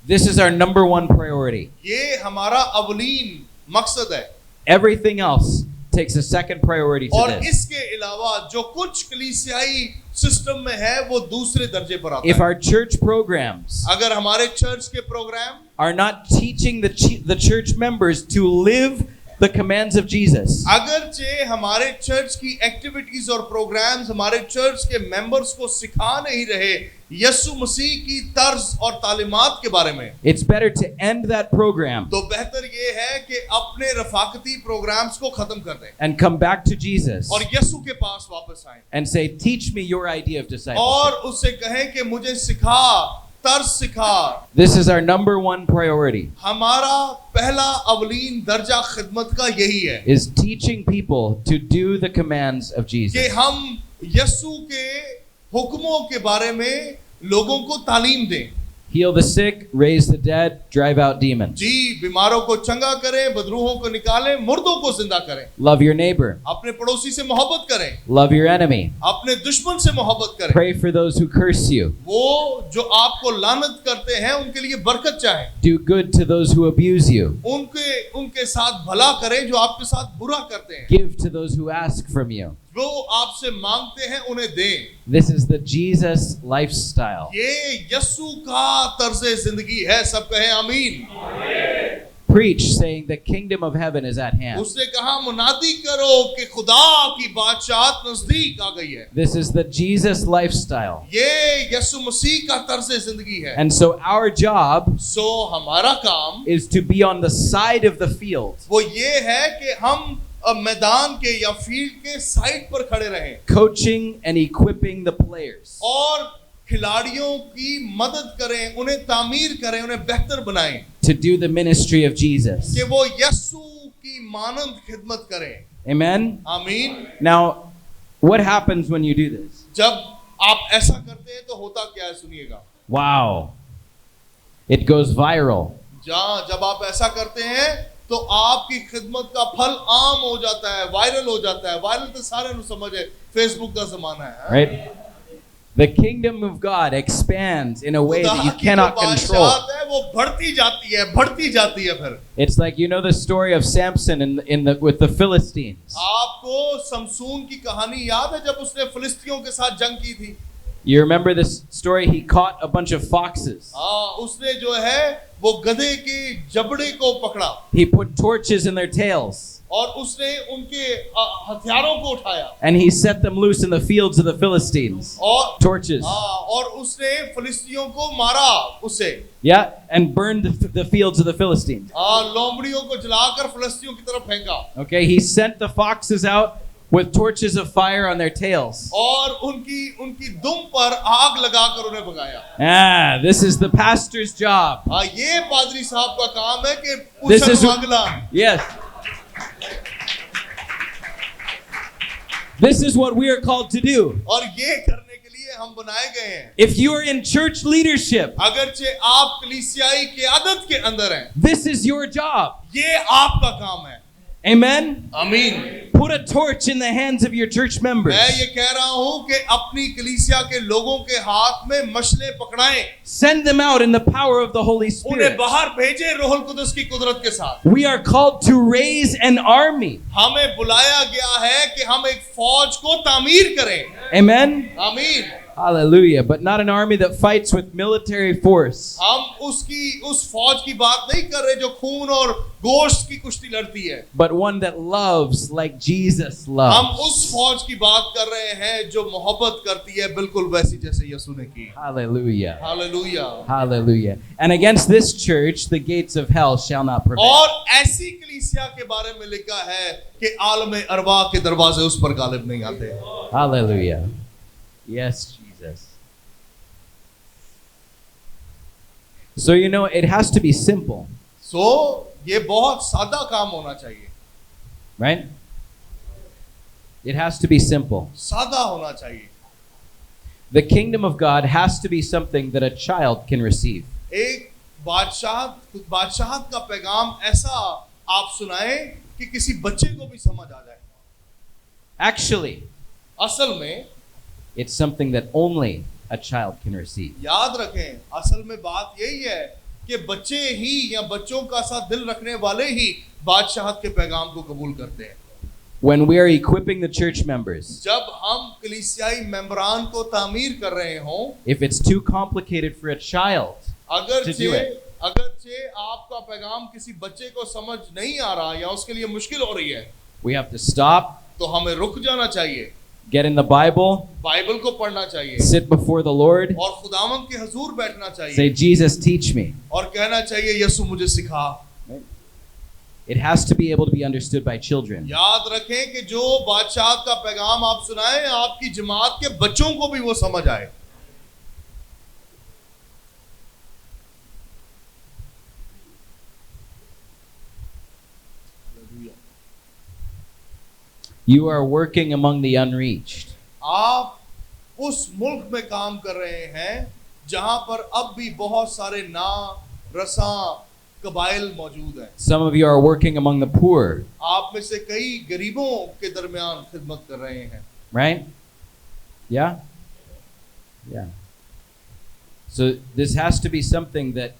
This is our number one priority. ये हमारा अवलीन मकसद है। Everything else takes a second priority to और this. इसके अलावा जो कुछ कलीसियाई सिस्टम में है वो दूसरे दर्जे पर आता If है। our church programs अगर हमारे चर्च के programme are not teaching the church members to live the commands of Jesus, अगरचे हमारे चर्च की एक्टिविटीज और प्रोग्राम्स हमारे चर्च के मेंबर्स को सिखा नहीं रहे यीशु मसीह की तर्ज और तालीमात के बारे में, it's better to end that program तो बेहतर ये है कि अपने रफाकती प्रोग्राम्स को खत्म कर दें and come back to Jesus और यीशु के पास वापस आएं and say, teach me your idea of और discipleship. उससे कहें कि मुझे सिखा, तर्ज सिखा। This is our number one priority, हमारा पहला अवलीन दर्जा खिदमत का यही है is teaching people to do the commands of कि Jesus. हम यीशु के हुक्मों के बारे में लोगों को तालीम दें। Heal the sick, raise the dead, drive out demons. जी, बीमारों को चंगा करें, बदरूहों को निकालें, मुर्दों को जिंदा करें, Love your neighbor. अपने पड़ोसी से मोहब्बत करें, Love your enemy. अपने दुश्मन से मोहब्बत करें, Pray for those who curse you. वो जो आपको लानत करते हैं उनके लिए बरकत चाहें, Do good to those who abuse you. उनके साथ भला करें जो आपके साथ बुरा करते हैं, Give to those who ask from you. जो आपसे मांगते हैं उन्हें दें। This is the Jesus lifestyle. ये यीशु का तर्ज़े जिंदगी है, सब कहें आमीन। Preach, saying the kingdom of heaven is at hand. उसने कहा मुनादी करो कि खुदा की बादशाहत नजदीक आ गई है। This is the Jesus lifestyle. ये यीशु मसीह का तर्ज़े जिंदगी है। And so our job सो हमारा काम is to be on the side of the field, वो ये है कि हम मैदान के या फील्ड के साइड पर खड़े रहें coaching and equipping the players. और खिलाड़ियों की मदद करें, उन्हें तामीर करें, उन्हें बेहतर बनाएं To do the ministry of Jesus. कि वो यीशु की मानंद खिदमत करें। Amen? आमीन। Now, what happens when you do this? जब आप ऐसा करते हैं तो होता क्या है, सुनिएगा। Wow. It goes viral. जब आप ऐसा करते हैं तो आपकी खिदमत का फल आम हो जाता है, वायरल हो जाता है। वायरल तो सारे नु समझे, फेसबुक का जमाना है। Right? The kingdom of God expands in a way that you खुदा की cannot जो control. बादशाहत है वो बढ़ती जाती है फिर। It's like, you know, the story of Samson with the Philistines. आपको समसून की कहानी याद है जब उसने फिलिस्तियों के साथ जंग की थी? You remember this story? He caught a bunch of foxes. उसने जो है वो गधे के जबड़े को पकड़ा He put torches in their tails. और उसने उनके हथियारों को उठाया And he set them loose in the fields of the Philistines. और Torches. और उसने फिलिस्तियों को मारा उससे। Yeah, and burned the fields of the Philistines. लोमड़ियों को जलाकर फिलिस्तियों की तरफ फेंका। Okay, he sent the foxes out with torches of fire on their tails. और उनकी दुम पर आग लगाकर उन्हें भगाया। This is the pastor's job. ये पादरी साहब का काम है कि This उससे is मांगना। Yes. This is what we are called to do. और ये करने के लिए हम बनाए गए हैं। If you are in church leadership, अगरचे आप कलीसियाई क़यादत के अंदर हैं, this is your job. ये आपका काम है। Amen? आमीन। Put a torch in the hands of your church members. मैं ये कह रहा हूं कि अपनी कलीसिया के लोगों के हाथ में मशले पकड़ाएं, Send them out in the power of the Holy उन्हें Spirit. बाहर भेजें रूहुल कुदस की कुदरत के साथ। We are called to raise an army. हमें बुलाया गया है कि हम एक फौज को तामीर करें। Amen? आमीन। Hallelujah. But not an army that fights with military force. हम उस फौज की बात नहीं कर रहे जो खून और गोश्त की कुश्ती लड़ती है, But one that loves like Jesus हम loves. उस फौज की बात कर रहे हैं जो मोहब्बत करती है बिल्कुल वैसी जैसे यीशु ने की। Hallelujah. Hallelujah. Hallelujah. And against this church, the gates of hell shall not prevail. और ऐसी कलीसिया के बारे में लिखा है कि आलम अरवा के दरवाजे उस पर गालिब नहीं आते। Hallelujah. Yes, Jesus. So, you know, it has to be simple, ये बहुत सादा काम होना चाहिए, right? It has to be simple. सादा होना चाहिए। The kingdom of God has to be something that a child can receive. एक बादशाहत का पैगाम ऐसा आप सुनाएं कि किसी बच्चे को भी समझ आ जाए। Actually, असल में it's something that only a child can receive. याद रखें, असल में बात यही है कि बच्चे ही या बच्चों का साथ दिल रखने वाले ही बादशाहत के पैगाम को कबूल करते हैं। When we are equipping the church members, जब हम कलीसियाई मेंबरान को तामीर कर रहे हों, if it's too complicated for a child, अगरचे आपका पैगाम किसी बच्चे को समझ नहीं आ रहा या उसके लिए मुश्किल हो रही है, we have to stop, तो हमें रुक जाना चाहिए, get in the Bible, Bible को पढ़ना चाहिए sit before the Lord, और खुदावंद के हुजूर बैठना चाहिए say, Jesus, teach me. और कहना चाहिए यीशु मुझे सिखा। It has to be able to be understood by children. याद रखें कि जो बादशाह का पैगाम आप सुनाएं, आपकी जमात के बच्चों को भी वो समझ आए। You are working among the unreached. आप उस मुल्क में काम कर रहे हैं जहां पर अब भी बहुत सारे ना रसा कबाइल मौजूद हैं। Some of you are working among the poor, आप में से कई गरीबों के दरमियान खिदमत कर रहे हैं, right? Yeah? Yeah. So this has to be something that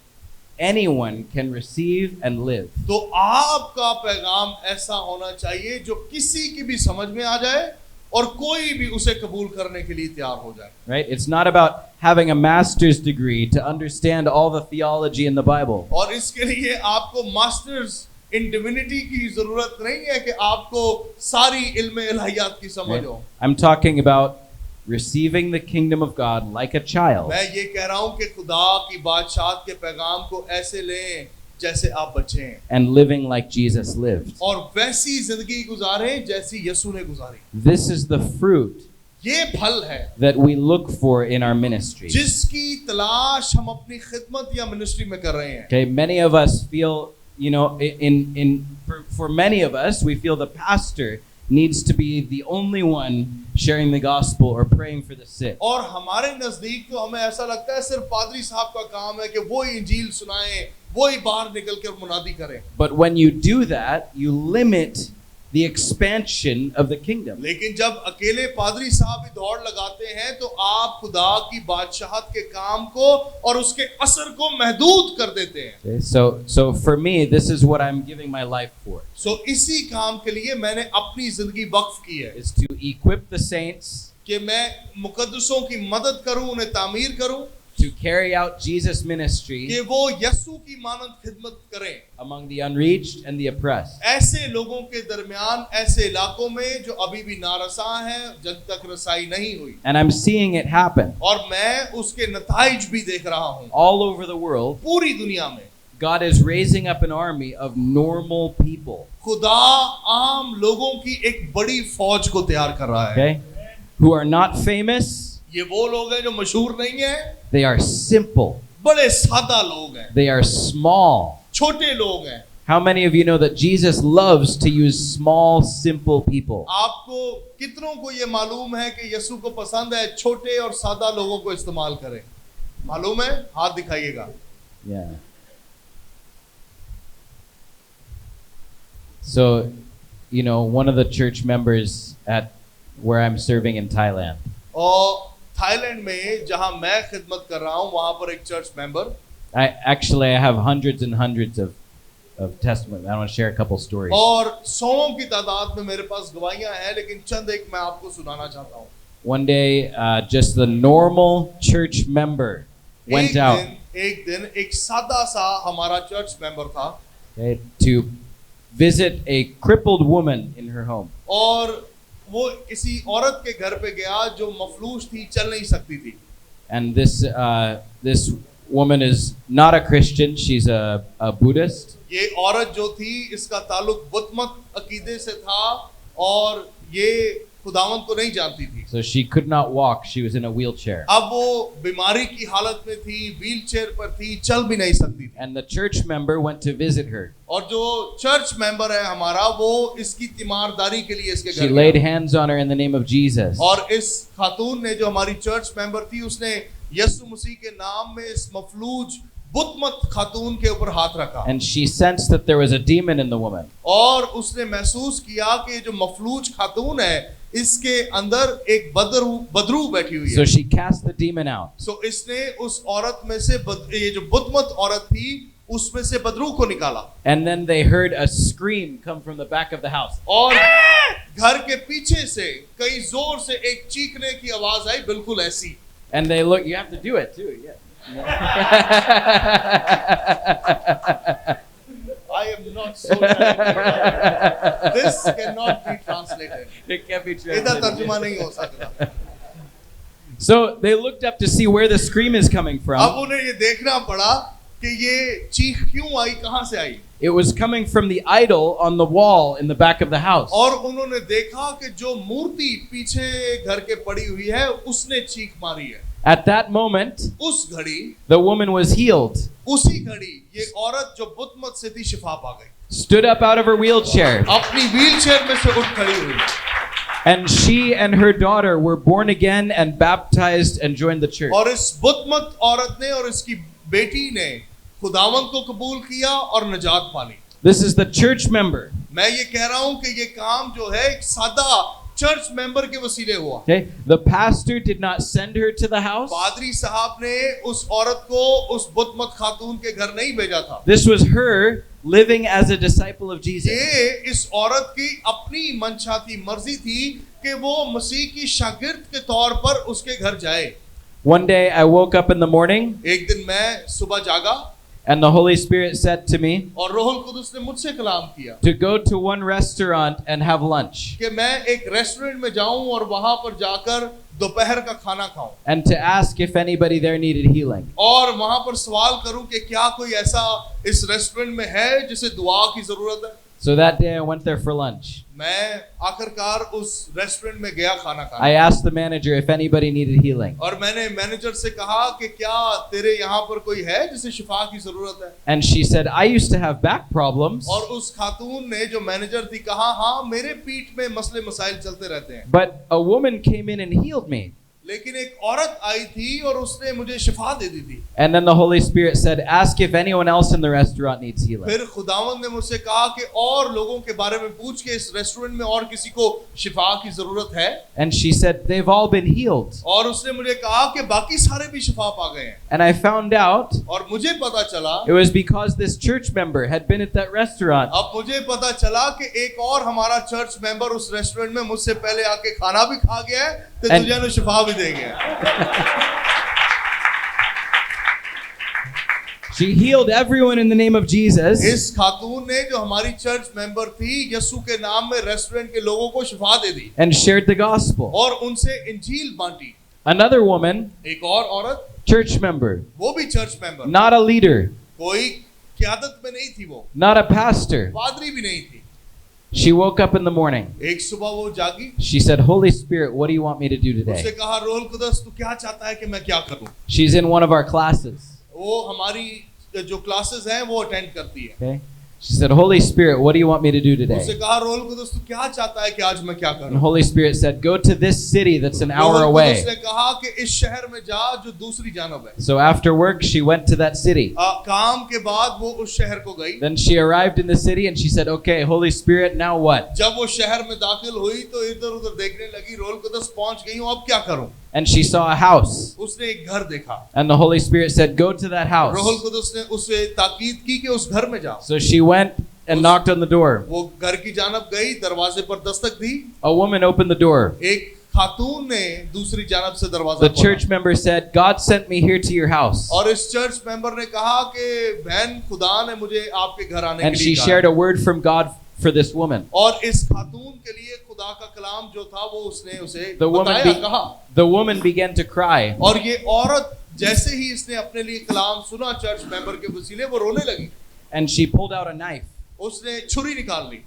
anyone can receive and live. तो आपका पैगाम ऐसा होना चाहिए जो किसी की भी समझ में आ जाए और कोई भी उसे कबूल करने के लिए तैयार हो जाए। Right? It's not about having a master's degree to understand all the theology in the Bible. और इसके लिए आपको मास्टर्स इन डिविनिटी की जरूरत नहीं है कि आपको सारी इल्म इलाहियात की समझ Right? हो। I'm talking about receiving the kingdom of God like a child मैं ये कह रहा हूं कि खुदा की बादशाहत के पैगाम को ऐसे लें जैसे आप बच्चे हैं and living like Jesus lived. और वैसी जिंदगी गुजारें जैसी यीशु ने गुजारी। This is the fruit ये फल है that we look for in our ministry. जिसकी तलाश हम अपनी खिदमत या मिनिस्ट्री में कर रहे हैं। Okay, many of us feel, you know, for many of us, we feel the pastor needs to be the only one sharing the gospel or praying for the sick. और हमारे नजदीक तो हमें ऐसा लगता है सिर्फ पादरी साहब का काम है कि वो ही इंजील सुनाएं, वो ही बाहर निकल कर मुनादी करें। But when you do that, you limit the expansion of the kingdom. लेकिन जब अकेले पादरी साहब ही दौड़ लगाते हैं तो आप खुदा की बादशाहत के काम को और उसके असर को महदूद कर देते हैं। Okay, so for me, this is what I'm giving my life for. सो इसी काम के लिए मैंने अपनी जिंदगी वक्फ की है Is to equip the saints कि मैं मुकद्दसों की मदद करूं, उन्हें तामीर करूं, to carry out Jesus' ministry कि वो यीशु की मानद खिदमत करें among the unreached and the oppressed. ऐसे लोगों के दरमियान, ऐसे इलाकों में जो अभी भी नारसा हैं, जब तक रसाई नहीं हुई। And I'm seeing it happen और मैं उसके नताइज भी देख रहा हूं all over the world. पूरी दुनिया में। God is raising up an army of normal people, खुदा आम लोगों की एक बड़ी फौज को तैयार कर रहा है। okay, who are not famous, ये वो लोग हैं जो मशहूर नहीं है, they are simple, बड़े सादा लोग हैं, they are small. छोटे लोग हैं। How many of you know that Jesus loves to use small, simple people? आपको कितनों को ये मालूम है कि यीशु को पसंद है छोटे और सादा लोगों को इस्तेमाल करें? मालूम है? हाथ दिखाइएगा। Yeah. So one of the church members at where I'm serving in Thailand. और थाईलैंड में जहां मैं खिदमत कर रहा हूं वहां पर एक church member, I have hundreds and hundreds of testimony. I want to share a couple stories. और सौों की तादाद में मेरे पास गवाहियां हैं, लेकिन चंद एक मैं आपको सुनाना चाहता हूं। One day, just the normal church member went out एक दिन एक सादा सा हमारा चर्च मेंबर था, okay, to visit a crippled woman in her home. और वो किसी औरत के घर पे गया जो मफलूज थी, चल नहीं सकती थी। And this woman is not a Christian, she's a Buddhist. ये औरत जो थी इसका ताल्लुक बुद्ध मत अकीदे से था और ये खुदावंद को नहीं जानती थी। So she could not walk, she was in a wheelchair. अब वो बीमारी की हालत में थी, व्हीलचेयर पर थी, चल भी नहीं सकती थी। And the church member went to visit her. और जो चर्च मेंबर है हमारा, वो इसकी तीमारदारी के लिए इसके She घर laid गया। hands on her in the name of Jesus. और इस खातून ने, जो हमारी चर्च मेंबर थी, उसने यीशु मसीह के नाम में इस मफलूज बुद्ध मत खातून के ऊपर हाथ रखा। And she sensed that there was a demon in the woman. और उसने महसूस किया कि जो मफलूज खातून है इसके अंदर एक बदरू बैठी हुई है। So she cast the demon out. So इसने उस औरत में से ये जो बुद्ध मत औरत थी उसमें से बदरू को निकाला। And then they heard a scream come from the back of the house. और घर के पीछे से कई जोर से एक चीखने की आवाज आई, बिल्कुल ऐसी। And they look, you have to do it too, yeah. I am not so talented. This cannot be translated. It can't be इधर translated. तर्जुमा नहीं हो सकता। So they looked up to see where the scream is coming अब from. उन्हें ये देखना पड़ा कि ये चीख क्यों आई, कहां से आई। It was coming from the idol on the wall in the back of the house. और उन्होंने देखा कि जो मूर्ति पीछे घर के पड़ी हुई है उसने चीख मारी है। At that moment, उस घड़ी, the woman was healed, उसी घड़ी ये औरत जो बुद्ध मत से थी शिफा पा गई, stood up out of her wheelchair, अपनी व्हीलचेयर में से उठ खड़ी हुई। and she and her daughter were born again and baptized and joined the church. और इस बुद्ध मत औरत ने और इसकी बेटी ने खुदावंद को कबूल किया और निजात पाली। This is the church member. मैं ये कह रहा हूं कि ये काम जो है एक सादा चर्च मेंबर के वसीले हुआ। Okay, the pastor did not send her to the house. पादरी साहब ने उस औरत को उस बुद्ध मत खातून के घर नहीं भेजा था। This was her living as a disciple of Jesus. ये इस औरत की अपनी मंशा थी, मर्जी थी कि वो मसीह की शागिर्द के तौर पर उसके घर जाए। One day I woke up in the morning एक दिन मैं सुबह जागा and the Holy Spirit said to me और रूहुल कुदुस ने मुझसे कलाम किया to go to one restaurant and have lunch कि मैं एक रेस्टोरेंट में जाऊं और वहां पर जाकर दोपहर का खाना खाऊं and to ask if anybody there needed healing. और वहां पर सवाल करूं कि क्या कोई ऐसा इस रेस्टोरेंट में है जिसे दुआ की जरूरत है। So that day I went there for lunch. मैं आखिरकार उस रेस्टोरेंट में गया खाना I खाने asked the manager if anybody needed healing. और मैंने मैनेजर से कहा कि क्या तेरे यहाँ पर कोई है जिसे शिफा की जरूरत है। And she said, I used to have back problems, और उस खातून ने जो मैनेजर थी कहा, हाँ मेरे पीठ में मसले मसाइल चलते रहते हैं, but a woman came in and healed me. लेकिन एक औरत आई थी और उसने मुझे शिफा दे दी थी। And then the Holy Spirit said, ask if anyone else in the restaurant needs healing. फिर खुदावंद ने मुझसे कहा कि और लोगों के बारे में पूछ के इस रेस्टोरेंट में और किसी को शिफा की जरूरत है। And she said, they've all been healed. और उसने मुझे कहा कि बाकी सारे भी शिफा पा गए हैं। And I found out और मुझे पता चला, it was because this church member had been at that restaurant. अब मुझे पता चला कि एक और हमारा चर्च मेंबर उस रेस्टोरेंट में मुझसे पहले आके खाना भी खा गया है, तो And- तुझे शिफा भी दे गया। She healed everyone in the name of Jesus. इस खातून ने जो हमारी चर्च मेंबर थी यीशु के नाम में रेस्टोरेंट के लोगों को शिफा दे दी And shared the gospel. और उनसे इंजील बांटी। Another woman, एक और औरत, church member, वो भी church member, not a leader, कोई क़यादत में नहीं थी, वो not a pastor. पादरी भी नहीं थी। She woke up in the morning. एक सुबह वो जागी, She said, Holy Spirit, what do you want me to do उससे today? कहा, रूहुल कुदस तू क्या चाहता है कि मैं क्या करूं? She's in one of our classes. वो हमारी जो क्लासेस हैं वो अटेंड करती है। Okay? She said, Holy Spirit, what do you want me to do उससे today? कहा रोल कुदुस तू क्या चाहता है कि आज मैं क्या And करूं? Holy Spirit said, go to this city that's an hour roll away. Quddus ने कहा कि इस शहर में जा जो दूसरी जानब है। So after work, she went to that city. काम के बाद वो उस शहर को गई। Then she arrived in the city and she said, okay, Holy Spirit, now what? जब वो शहर में दाखिल हुई तो इधर उधर देखने लगी, रोल कुदुस पहुंच गई हूं, अब क्या करूं? And she saw a house. उसने एक घर देखा। And the Holy Spirit said, go to that house. रोल कुदुस ने उससे ताकीद की कि उस घर में जा। So she went and knocked on the door. वो घर की जानब गई, दरवाजे पर दस्तक दी। A woman opened the door. एक खातून ने दूसरी जानब से दरवाजा The खोला। church member said, God sent me here to your house. और इस चर्च मेंबर ने कहा कि बहन खुदा ने मुझे आपके घर आने And के she लिए shared कहा। a word from God for this woman. और इस खातून के लिए खुदा का कलाम जो था वो उसने उसे The woman, बताया, कहा। the woman began to cry. और ये औरत जैसे ही इसने अपने लिए कलाम सुना चर्च मेंबर के वसीले, वो रोने लगी। And she pulled out a knife. उसने छुरी निकाल ली।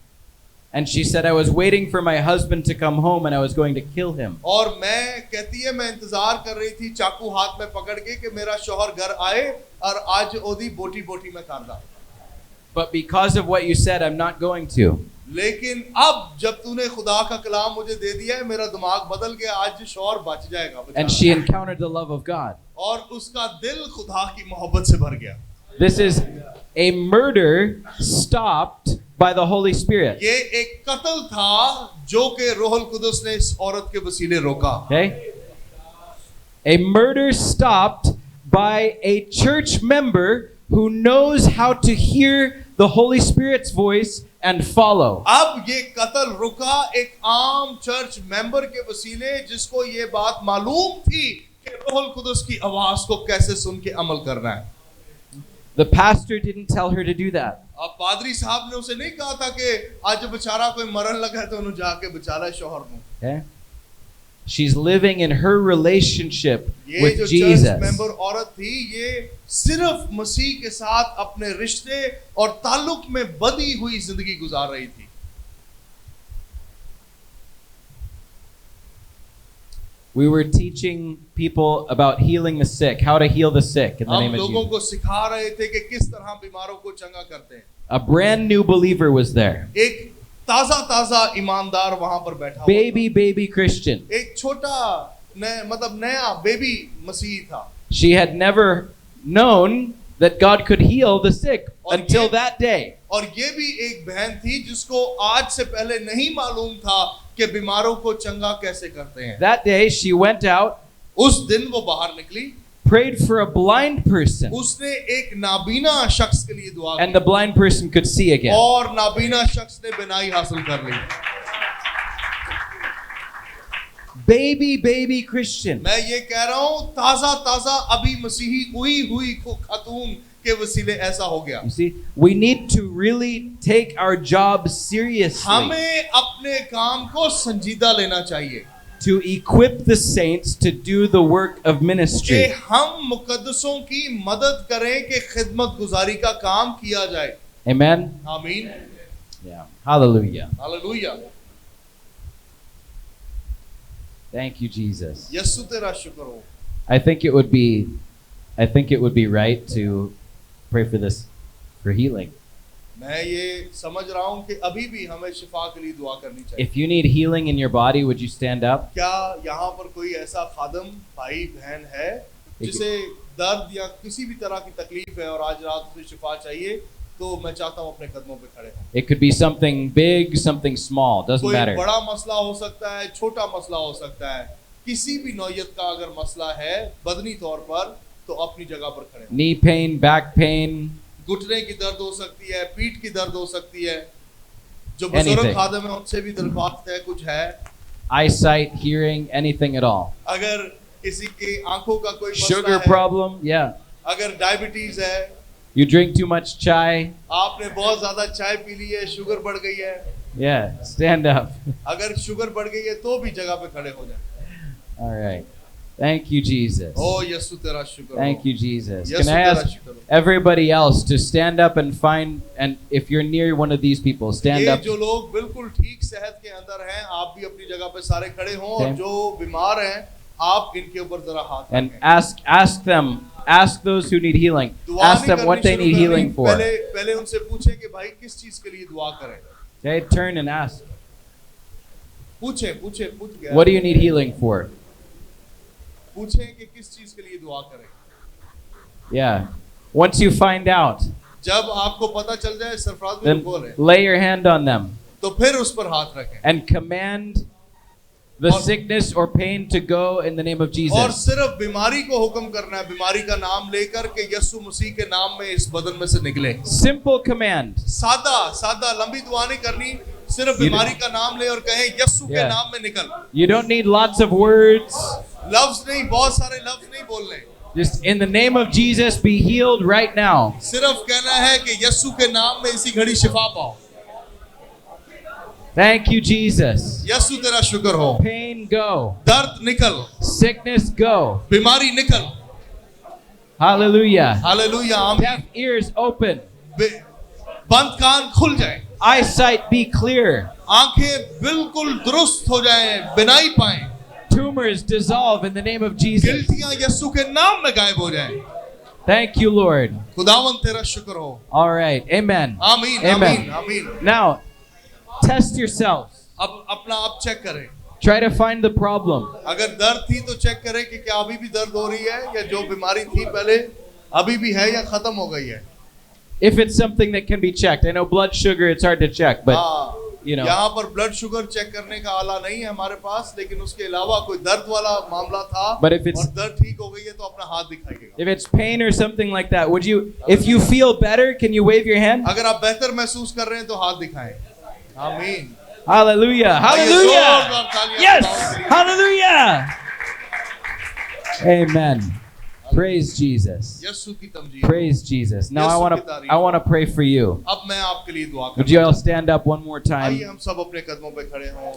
And she said, I was waiting for my husband to come home and I was going to kill him. और मैं कहती है मैं इंतजार कर रही थी चाकू हाथ में पकड़ के कि मेरा शौहर घर आए और आज ओदी बोटी बोटी में खांदा। But because of what you said, I'm not going to. लेकिन अब जब तूने खुदा का कलाम मुझे दे दिया है, मेरा दिमाग बदल गया, आज शौहर बच जाएगा। And she encountered the love of God. और उसका दिल खुदा की मोहब्बत से भर गया। This is a murder stopped by the Holy Spirit. ये एक कत्ल था जो कि रूहुल कुदुस ने इस औरत के वसीले रोका। Okay? A murder stopped by a church member who knows how to hear the Holy Spirit's voice and follow. अब ये कत्ल रुका एक आम चर्च मेंबर के वसीले जिसको ये बात मालूम थी कि रूहुल कुदुस की आवाज को कैसे सुन के अमल करना है। The pastor didn't tell her to do that. अब पादरी साहब ने उसे नहीं कहा था कि आज बेचारा कोई मरन लगा है तो उन्हें जाके बचा ले शौहर को। Okay? She's living in her relationship ये with जो चर्च Jesus. मेंबर औरत थी ये सिर्फ मसीह के साथ अपने रिश्ते और ताल्लुक में बधी हुई जिंदगी गुजार रही थी। We were teaching people about healing the sick, how to heal the sick in the हम name of लोगों Jesus. को सिखा रहे थे कि किस तरह बीमारों को चंगा करते हैं। A brand new believer was there. एक ताजा ईमानदार वहां पर बैठा हुआ Baby Christian. था। एक छोटा मतलब नया बेबी मसीही था। She had never known that God could heal the sick until that day. और ये भी एक बहन थी जिसको आज से पहले नहीं मालूम था कि बीमारों को चंगा कैसे करते हैं। That day she went out, उस दिन वो बाहर निकली, prayed for a blind person, उसने एक नाबीना शख्स के लिए दुआ and की the blind person could see again. और नाबीना शख्स ने बिनाई हासिल कर ली। Baby Christian. मैं ये कह रहा हूँ ताजा अभी मसीही हुई खातून के वसीले ऐसा हो गया। You see, we need to really take our job seriously हमें अपने काम को संजीदा लेना चाहिए to equip the saints to do the work of कि ministry. हम मुकद्दसों की मदद करें कि खिदमत गुजारी का काम किया जाए। Amen? आमीन। Yeah. Hallelujah. Hallelujah. Thank you, Jesus. Yesu तेरा शुक्र हो। I think it would be right to pray for this, for healing. मैं ये समझ रहा हूँ कि अभी भी हमें शिफा के लिए दुआ करनी चाहिए। If you need healing in your body, would you stand up? क्या यहाँ पर कोई ऐसा खादम भाई बहन है जिसे दर्द या किसी भी तरह की तकलीफ है और आज रात उसे शिफा चाहिए, तो मैं चाहता हूँ अपने कदमों पे खड़े हों। It could be something big, something small, doesn't कोई matter. बड़ा मसला हो सकता है, छोटा मसला हो सकता है, किसी भी नौयत का अगर मसला है बदनी तौर पर, तो अपनी जगह पर खड़े हों। Knee pain, back pain, घुटने की दर्द हो सकती है, पीठ की दर्द हो सकती है। जो बुजुर्ग Anything. खादम है उनसे भी दरख्वास्त है, कुछ है eyesight, hearing, anything at all. अगर किसी की आंखों का कोई मसला Sugar है, problem, yeah. अगर डायबिटीज है, You drink too much chai, आपने बहुत ज्यादा चाय पी ली है, शुगर बढ़ गई है, yeah, stand up. अगर शुगर बढ़ गई है तो भी जगह पे खड़े हो जाए। All right. Thank you, Jesus. ओ यीशु तेरा शुक्र हो। Thank you, Jesus. Yeshu Can I तेरा ask शुक्र हो। everybody else to stand up and find, and if you're near one of these people, stand ये up. जो लोग बिल्कुल ठीक सेहत के अंदर हैं, आप भी अपनी जगह पे सारे खड़े हों, और Okay. जो बीमार हैं आप इनके ऊपर जरा हाथ And रखें। ask them, Ask those who need healing. दुआ Ask नहीं them what करनी they शुरू need करनी, healing for. पहले उनसे पूछे कि भाई किस चीज के लिए दुआ करें. Okay, turn and ask. पूछ गया. What do you need healing for? पूछे कि किस चीज के लिए दुआ करें. Yeah. Once you find out, जब आपको पता चल जाए सरफराज में then बोल है, lay your hand on them तो फिर उस पर हाथ रखें and command the और- sickness or pain to go in the name of और Jesus. सिर्फ बीमारी को हुक्म करना है, बीमारी का नाम लेकर के यीशु मसीह के नाम में इस बदन में से निकले. Simple command. सादा लंबी दुआ नहीं करनी, सिर्फ You बीमारी का नाम ले और कहें यीशु के Yeah. नाम में निकल. You don't need lots of words. लफ्ज नहीं, बहुत सारे लफ्ज नहीं बोलने, Just in the name of Jesus, be healed right now. सिर्फ कहना है कि यीशु के नाम में इसी घड़ी शिफा पाओ. Thank you, Jesus. यीशु तेरा शुक्र हो. Pain go. दर्द निकल, Sickness go. बीमारी निकल. Hallelujah. हालेलुया, आमीन. Deaf ears open. बंद कान खुल जाए, Eyesight be clear. आंखें बिल्कुल दुरुस्त हो जाएं, बिनाई पाएं. Tumors dissolve in the name of Jesus. गिल्टियां यीशु के नाम में गायब हो जाएं. Thank you, Lord. खुदावन तेरा शुक्र हो. All right. Amen. आमीन, Amen. आमीन, आमीन. Now, test yourselves. अब अपना आप चेक करें. Try to find the problem. अगर दर्द थी तो चेक करें कि क्या अभी भी दर्द हो रही है, या जो बीमारी थी पहले अभी भी है या खत्म हो गई है. If it's something that can be checked. I know blood sugar, it's hard to check, but हाँ, you know. यहाँ पर ब्लड शुगर चेक करने का आला नहीं है हमारे पास, लेकिन उसके अलावा कोई दर्द वाला मामला था But if it's- और दर्द ठीक हो गई है तो अपना हाथ दिखाइएगा. If it's pain or something like that, if you feel better, can you wave your hand? अगर आप बेहतर महसूस कर रहे हैं तो हाथ दिखाएं. आमीन. Hallelujah. आइए, Hallelujah. जोरदार तालियां Yes. खुदावंद के लिए. Hallelujah. Amen. Praise Jesus. यीशु की तमजीद. Praise Jesus. Now यीशु की I want to pray for you. अब मैं आपके लिए दुआ Would करता you all stand up one more आइए time? हम सब अपने कदमों पे खड़े हों.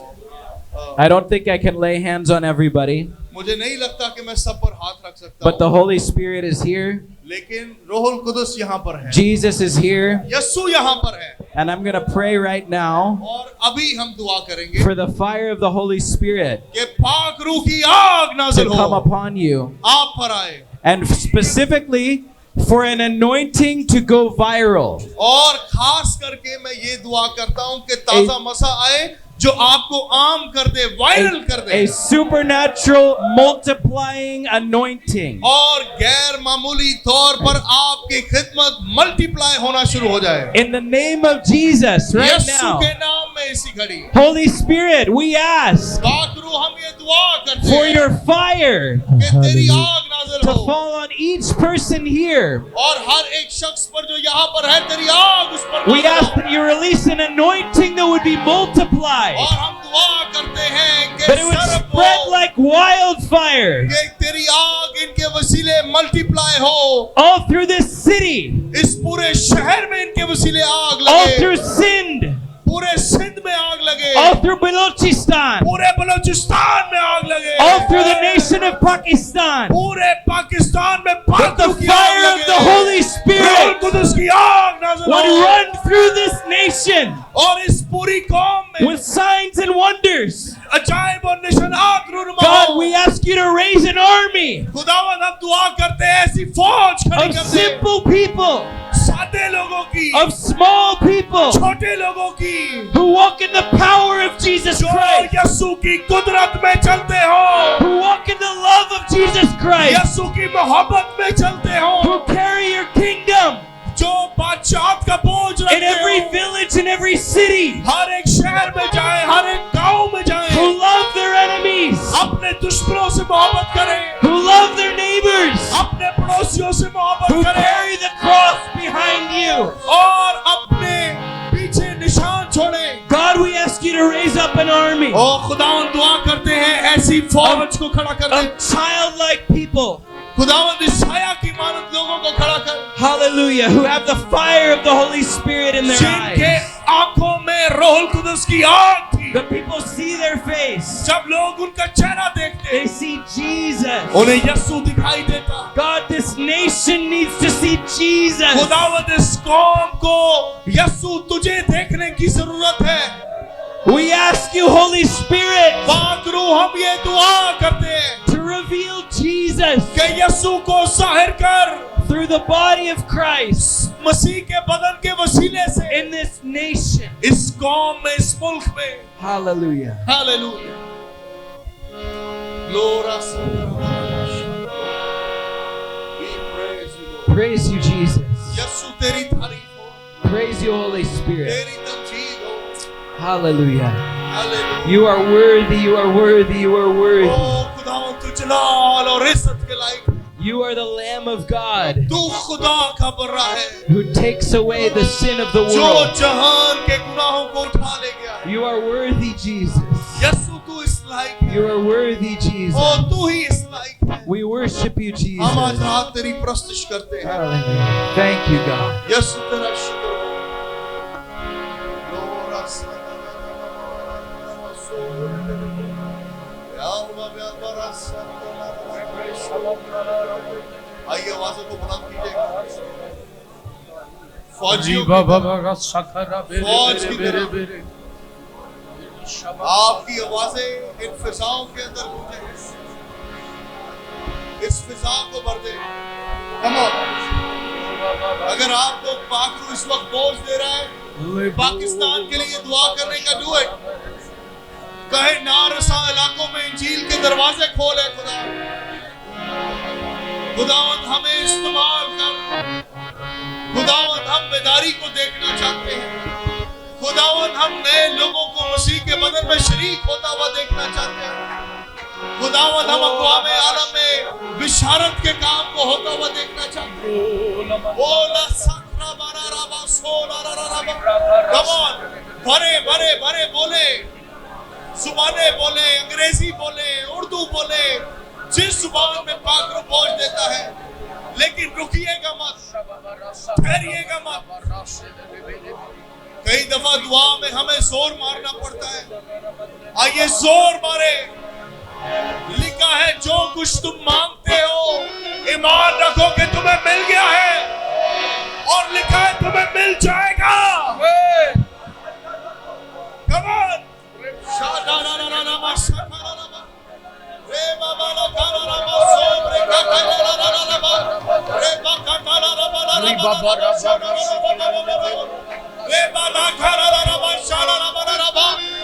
I don't think I can lay hands on everybody, मुझे नहीं लगता कि मैं सब पर हाथ रख सकता but the हूँ, Holy Spirit is here. लेकिन रोहुल कुदस यहाँ पर है. Jesus is here. यीशु यहाँ पर है. And I'm going to pray right now और अभी हम दुआ करेंगे for the fire of the Holy Spirit कि पाक रूह की आग to नाज़िल come हो, upon you. आप पर आए, And specifically for an anointing to go viral. और खास करके मैं ये दुआ करता हूँ कि ताजा मसा आए जो आपको आम कर दे, वायरल कर दे, A supernatural multiplying anointing. और गैर मामूली तौर पर आपकी खिदमत मल्टीप्लाई होना शुरू हो जाए. In the name of Jesus, right Yeshu now. के नाम में इसी घड़ी Holy Spirit, we ask पाक रूह हम ये दुआ करते for हैं your fire कि तेरी आग नाज़िल to हो, fall on each person here. और हर एक शख्स पर जो यहाँ पर है तेरी आग उस पर We नाज़िल ask हो. that you release an anointing that would be multiplied, और हम दुआ करते हैं कि that it would Surf spread हो, like wildfire कि तेरी आग इनके वसीले मल्टीप्लाई हो, all through this city, इस पूरे शहर में इनके वसीले आग all लगे, through Sindh, पूरे सिंध में आग लगे, all through Balochistan, पूरे बलूचिस्तान में आग लगे, all through the nation of Pakistan. पूरे पाकिस्तान में That पाक the रूह की आग fire of लगे, the Holy रूहुल Spirit कुदस की आग नाज़िल would हो, run through this nation और इस पूरी कौम में with signs and wonders. अजाइब और निशानात रूनुमा God, हो. we ask you to raise an army खुदावंद हम दुआ करते हैं ऐसी फौज खड़ी of कर दे, simple people, सादे लोगों की, of small people छोटे लोगों की, who walk in the power of Jesus जो Christ, यीशु की कुदरत में चलते हो, who walk in the love of Jesus Christ, यीशु की मोहब्बत में चलते हो, who carry your kingdom जो बादशाहत का बोझ in रखते every हो, village and every city, हर एक शहर में जाए, हर एक गांव में who जाए, love their enemies, अपने दुश्मनों से मोहब्बत करें, who love their neighbors, अपने पड़ोसियों से who मोहब्बत करें, carry the cross behind you. और अपने पीछे निशान छोड़ें. God, we ask you to raise up an army ओ खुदावंद दुआ करते हैं ऐसी फौज को खड़ा कर दे. of childlike people, खुदावंद ईसाया की मानद लोगों को खड़ा कर, hallelujah, who have the fire of the Holy Spirit in their जिनके eyes. आंखों में रोहुल कुदस की आग थी. The people see their face, जब लोग उनका चेहरा देखते, they see Jesus. उन्हें यीशु दिखाई देता. God, this nation needs to see Jesus. खुदावंद इस कौम को यीशु तुझे देखने की जरूरत है. We ask you, Holy Spirit, पाक रूह हम ये दुआ करते हैं to reveal Jesus us कि यीशु को जाहिर कर through the body of Christ मसीह के बदन के वसीले से in this nation. इस कौम में, इस मुल्क में। Hallelujah. Hallelujah. Glory We praise you, Lord. Praise you, Jesus. यीशु तेरी तारीफ हो, Praise you, Holy Spirit. तेरी तमजीद हो। Hallelujah. Hallelujah. You are worthy, you are worthy, you are worthy. ओ खुदावंद तू जलाल और इज्जत के लायक है। You are the Lamb of God तू खुदा का बर्रा है who takes away the sin of the जो world. जहान के गुनाहों को उठा ले गया है। You are worthy, Jesus. यीशु तू इस लायक है। You are worthy, O Jesus. तू ही इस लायक है। We worship you, हम आज Jesus. रात तेरी प्रस्तुत करते हैं। Hallelujah. Thank you, God. यीशु तेरा शुक्र हो। आइए आवाज़ों को बुलंद कीजिएगा। फौजियों की फौज की तरह आपकी आवाजें इन फिजाओं के अंदर गूंजे, इस फिजा को भर दे। Come on. अगर आप लोग पाक को इस वक्त बोझ दे रहा है पाकिस्तान के लिए दुआ करने का, डू इट। कहे नारसा इलाकों में इंजील के दरवाजे खोले खुदा। खुदावंद हमें इस्तेमाल कर। खुदावंद हम बेदारी को देखना चाहते हैं। खुदावंद हम नए लोगों को मसीह के बदन में शरीक होता हुआ देखना चाहते हैं। खुदावंद हम अक़वाम आलम में बिशारत के काम को होता हुआ देखना चाहते हैं। ओला सकरा बारा राबा सोला राबा। Come on, भरे भरे भरे बोले, जुबानें बोले, अंग्रेजी बोले, उर्दू बोले, जिस जुबान में पाक रूह बोझ देता है, लेकिन रुकिएगा मत, ठहरिएगा मत। कई दफा दुआ में हमें जोर मारना पड़ता है। आइए जोर मारे। लिखा है जो कुछ तुम मांगते हो ईमान रखो कि तुम्हें मिल गया है, और लिखा है तुम्हें मिल जाएगा। Come on.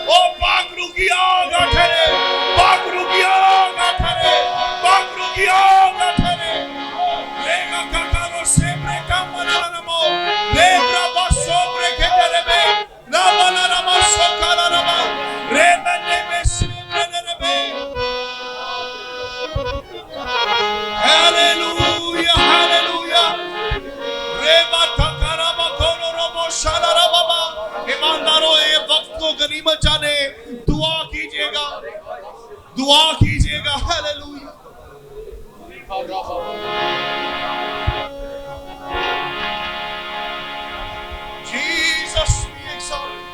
ओ पाकरू की आग ठहरे, पाकरू की आग ठहरे, पाकरू की आग ठहरे। लेगा काकारो सेब्रे का मनाना नमो, लेब्रा बसो ब्रेके तेरे में, ना मना नमो सोकाला नमो, रे मने में सेब्रे तेरे में। Hallelujah, hallelujah. रे बाता करा बकोलो रबो शाला बाबा। ईमानदारों ये वक्त को गनीमत जाने दुआ कीजिएगा, दुआ कीजिएगा। Hallelujah. Jesus be exalted.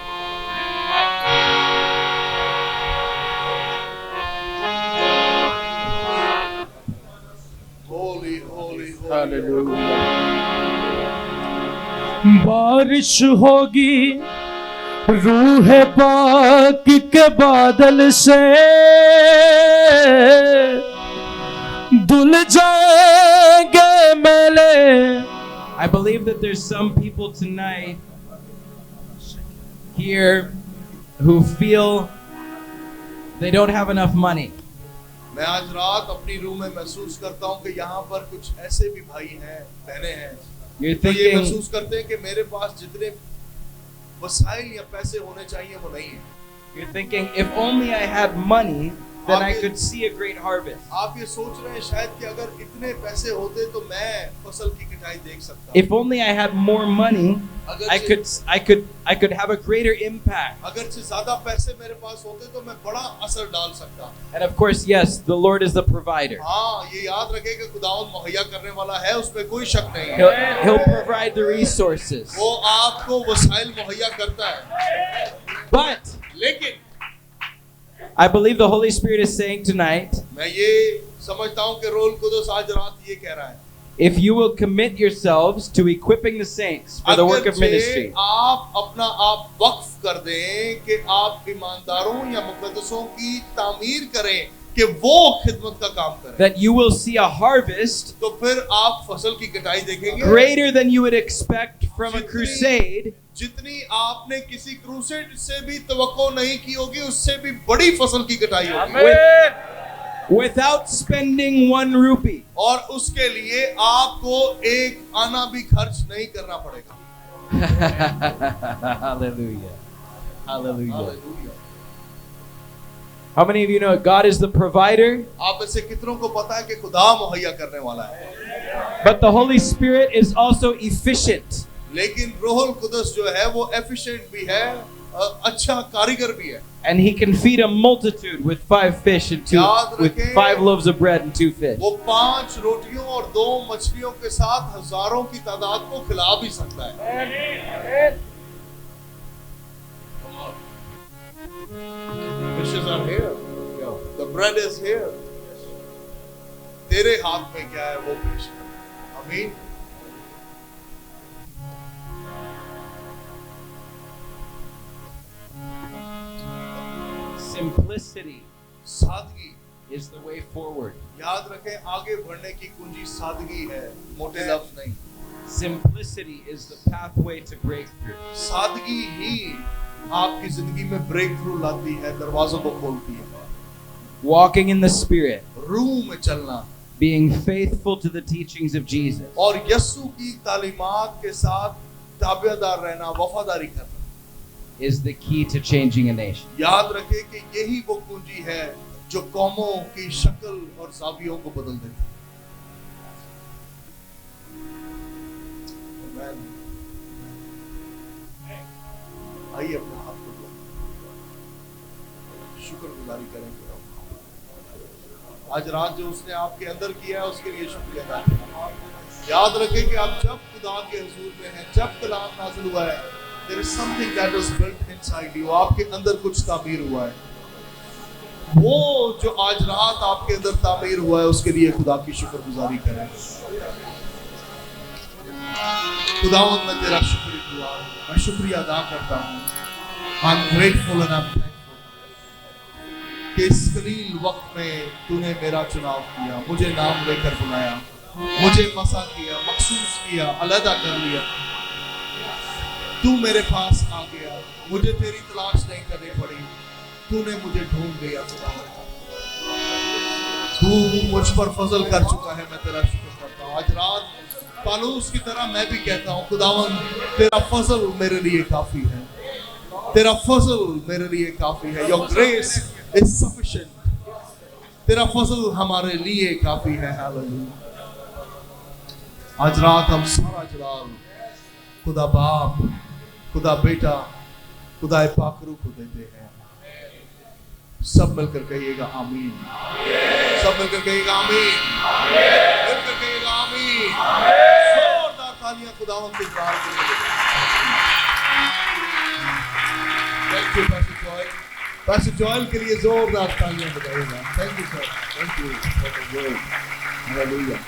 Holy, holy, holy. बारिश होगी रूह पाक के बादल से, धुल जाएंगे मेले। I believe that there's some people tonight here who feel they don't have enough money. मैं आज रात अपनी रूह में महसूस करता हूँ कि यहाँ पर कुछ ऐसे भी भाई हैं, बहनें हैं, You're तो ये thinking, महसूस करते हैं कि मेरे पास जितने वसाइल या पैसे होने चाहिए वो नहीं है। you're thinking, if only I had money, then I could see a great harvest. आप ये सोच रहे हैं शायद कि अगर इतने पैसे होते तो मैं फसल की कटाई देख सकता। If only I had more money, I could have a greater impact. अगर से ज्यादा पैसे मेरे पास होते तो मैं बड़ा असर डाल सकता। And of course, yes, the Lord is the provider. हाँ, ये याद रखें कि खुदावंद मुहैया करने वाला है, उसमें कोई शक नहीं है। He'll provide the resources. वो आपको वसाइल मुहैया करता है। But लेकिन I believe the Holy Spirit is saying tonight, मैं ये समझता हूँ कि रोल कुदुस आज रात ये कह रहा है, if you will commit yourselves to equipping the saints for the work of ministry, आप अपना आप वक्फ कर दें कि आप ईमानदारों या मुकद्दसों की तामीर करें कि वो खिदमत का काम करें, that you will see a harvest तो फिर आप फसल की कटाई देखेंगे greater than you would expect from a जितनी- crusade, जितनी आपने किसी क्रूसेड से भी तवक्को नहीं की होगी, उससे भी बड़ी फसल की कटाई होगी, without spending 1 rupee. और उसके लिए आपको एक आना भी खर्च नहीं करना पड़ेगा। Hallelujah. Hallelujah. Hallelujah. How many of you know God is the provider, आप में से कितनों को पता है कि खुदा मुहैया करने वाला है, but the Holy Spirit is also efficient. लेकिन रूहुल कुदस जो है वो एफिशिएंट भी है, अच्छा कारीगर भी है, And he can feed a multitude with 5 fish and 2 याद with रखें, 5 loaves of bread and 2 fish. वो 5 रोटियों और 2 मछलियों के साथ हजारों की तादाद को खिला भी सकता है। Fishes are here. The bread is here. तेरे हाथ में क्या है वो पेश कर। आमीन। Simplicity सादगी, is the way forward. याद रखें, आगे बढ़ने की कुंजी सादगी है, मोटे लफ्ज नहीं। Simplicity is the pathway to breakthrough. सादगी ही आपकी जिंदगी में ब्रेक थ्रू लाती है, दरवाजों को खोलती है। Walking in the Spirit, रूह में चलना being faithful to the teachings of Jesus, और यीशु की तालीमात के साथ ताबेदार रहना, वफादारी करना, is the key to changing a nation. याद रखें कि यही वो कुंजी है जो कौमों की शक्ल और जावियों को बदल देती है। Amen. आइए अपने हाथ को दो, शुक्रगुजारी करेंगे। आज रात जो उसने आपके अंदर किया है उसके लिए शुक्रिया अदा करें। याद रखें कि आप जब खुदा के हुजूर में हैं, जब कलाम नाज़िल हुआ है, there is something that is built inside you, आपके अंदर कुछ तामीर हुआ है। वो जो आज रात आपके अंदर तामीर हुआ है उसके लिए खुदा की शुक्रगुजारी करें। खुदावंद मैं तेरा शुक्रगुजार हूं, मैं शुक्रिया अदा करता हूँ। I'm grateful and I'm thankful कि इस कलील वक्त में तूने मेरा चुनाव किया, मुझे नाम लेकर बुलाया, मुझे मसा किया, मखसूस किया, अलग कर लिया। तू मेरे पास आ गया, मुझे तेरी तलाश नहीं करनी पड़ी, तूने मुझे ढूंढ लिया। तू मुझ पर फजल कर चुका है, मैं तेरा शुक्र करता हूँ। आज रात पालूस की तरह मैं भी कहता हूँ, खुदावन तेरा फजल मेरे लिए काफी है, तेरा फजल मेरे लिए काफी है। योर ग्रेस इज सफिशिएंट, तेरा फजल हमारे लिए काफी है। हालेलुया। आज रात हम सारा जलाल खुदा बाप, खुदा बेटा, खुदा पाकरू को देते हैं। सब मिलकर कहिएगा आमीन, सब मिलकर कहिएगा आमीन, मिलकर कहिएगा आमीन। जोरदार तालियां खुदावंद के द्वार के लिए। Thank you pastor Joel, pastor Joel के लिए जोरदार तालियां बजाइएगा। Thank you sir, thank you for the word. Hallelujah.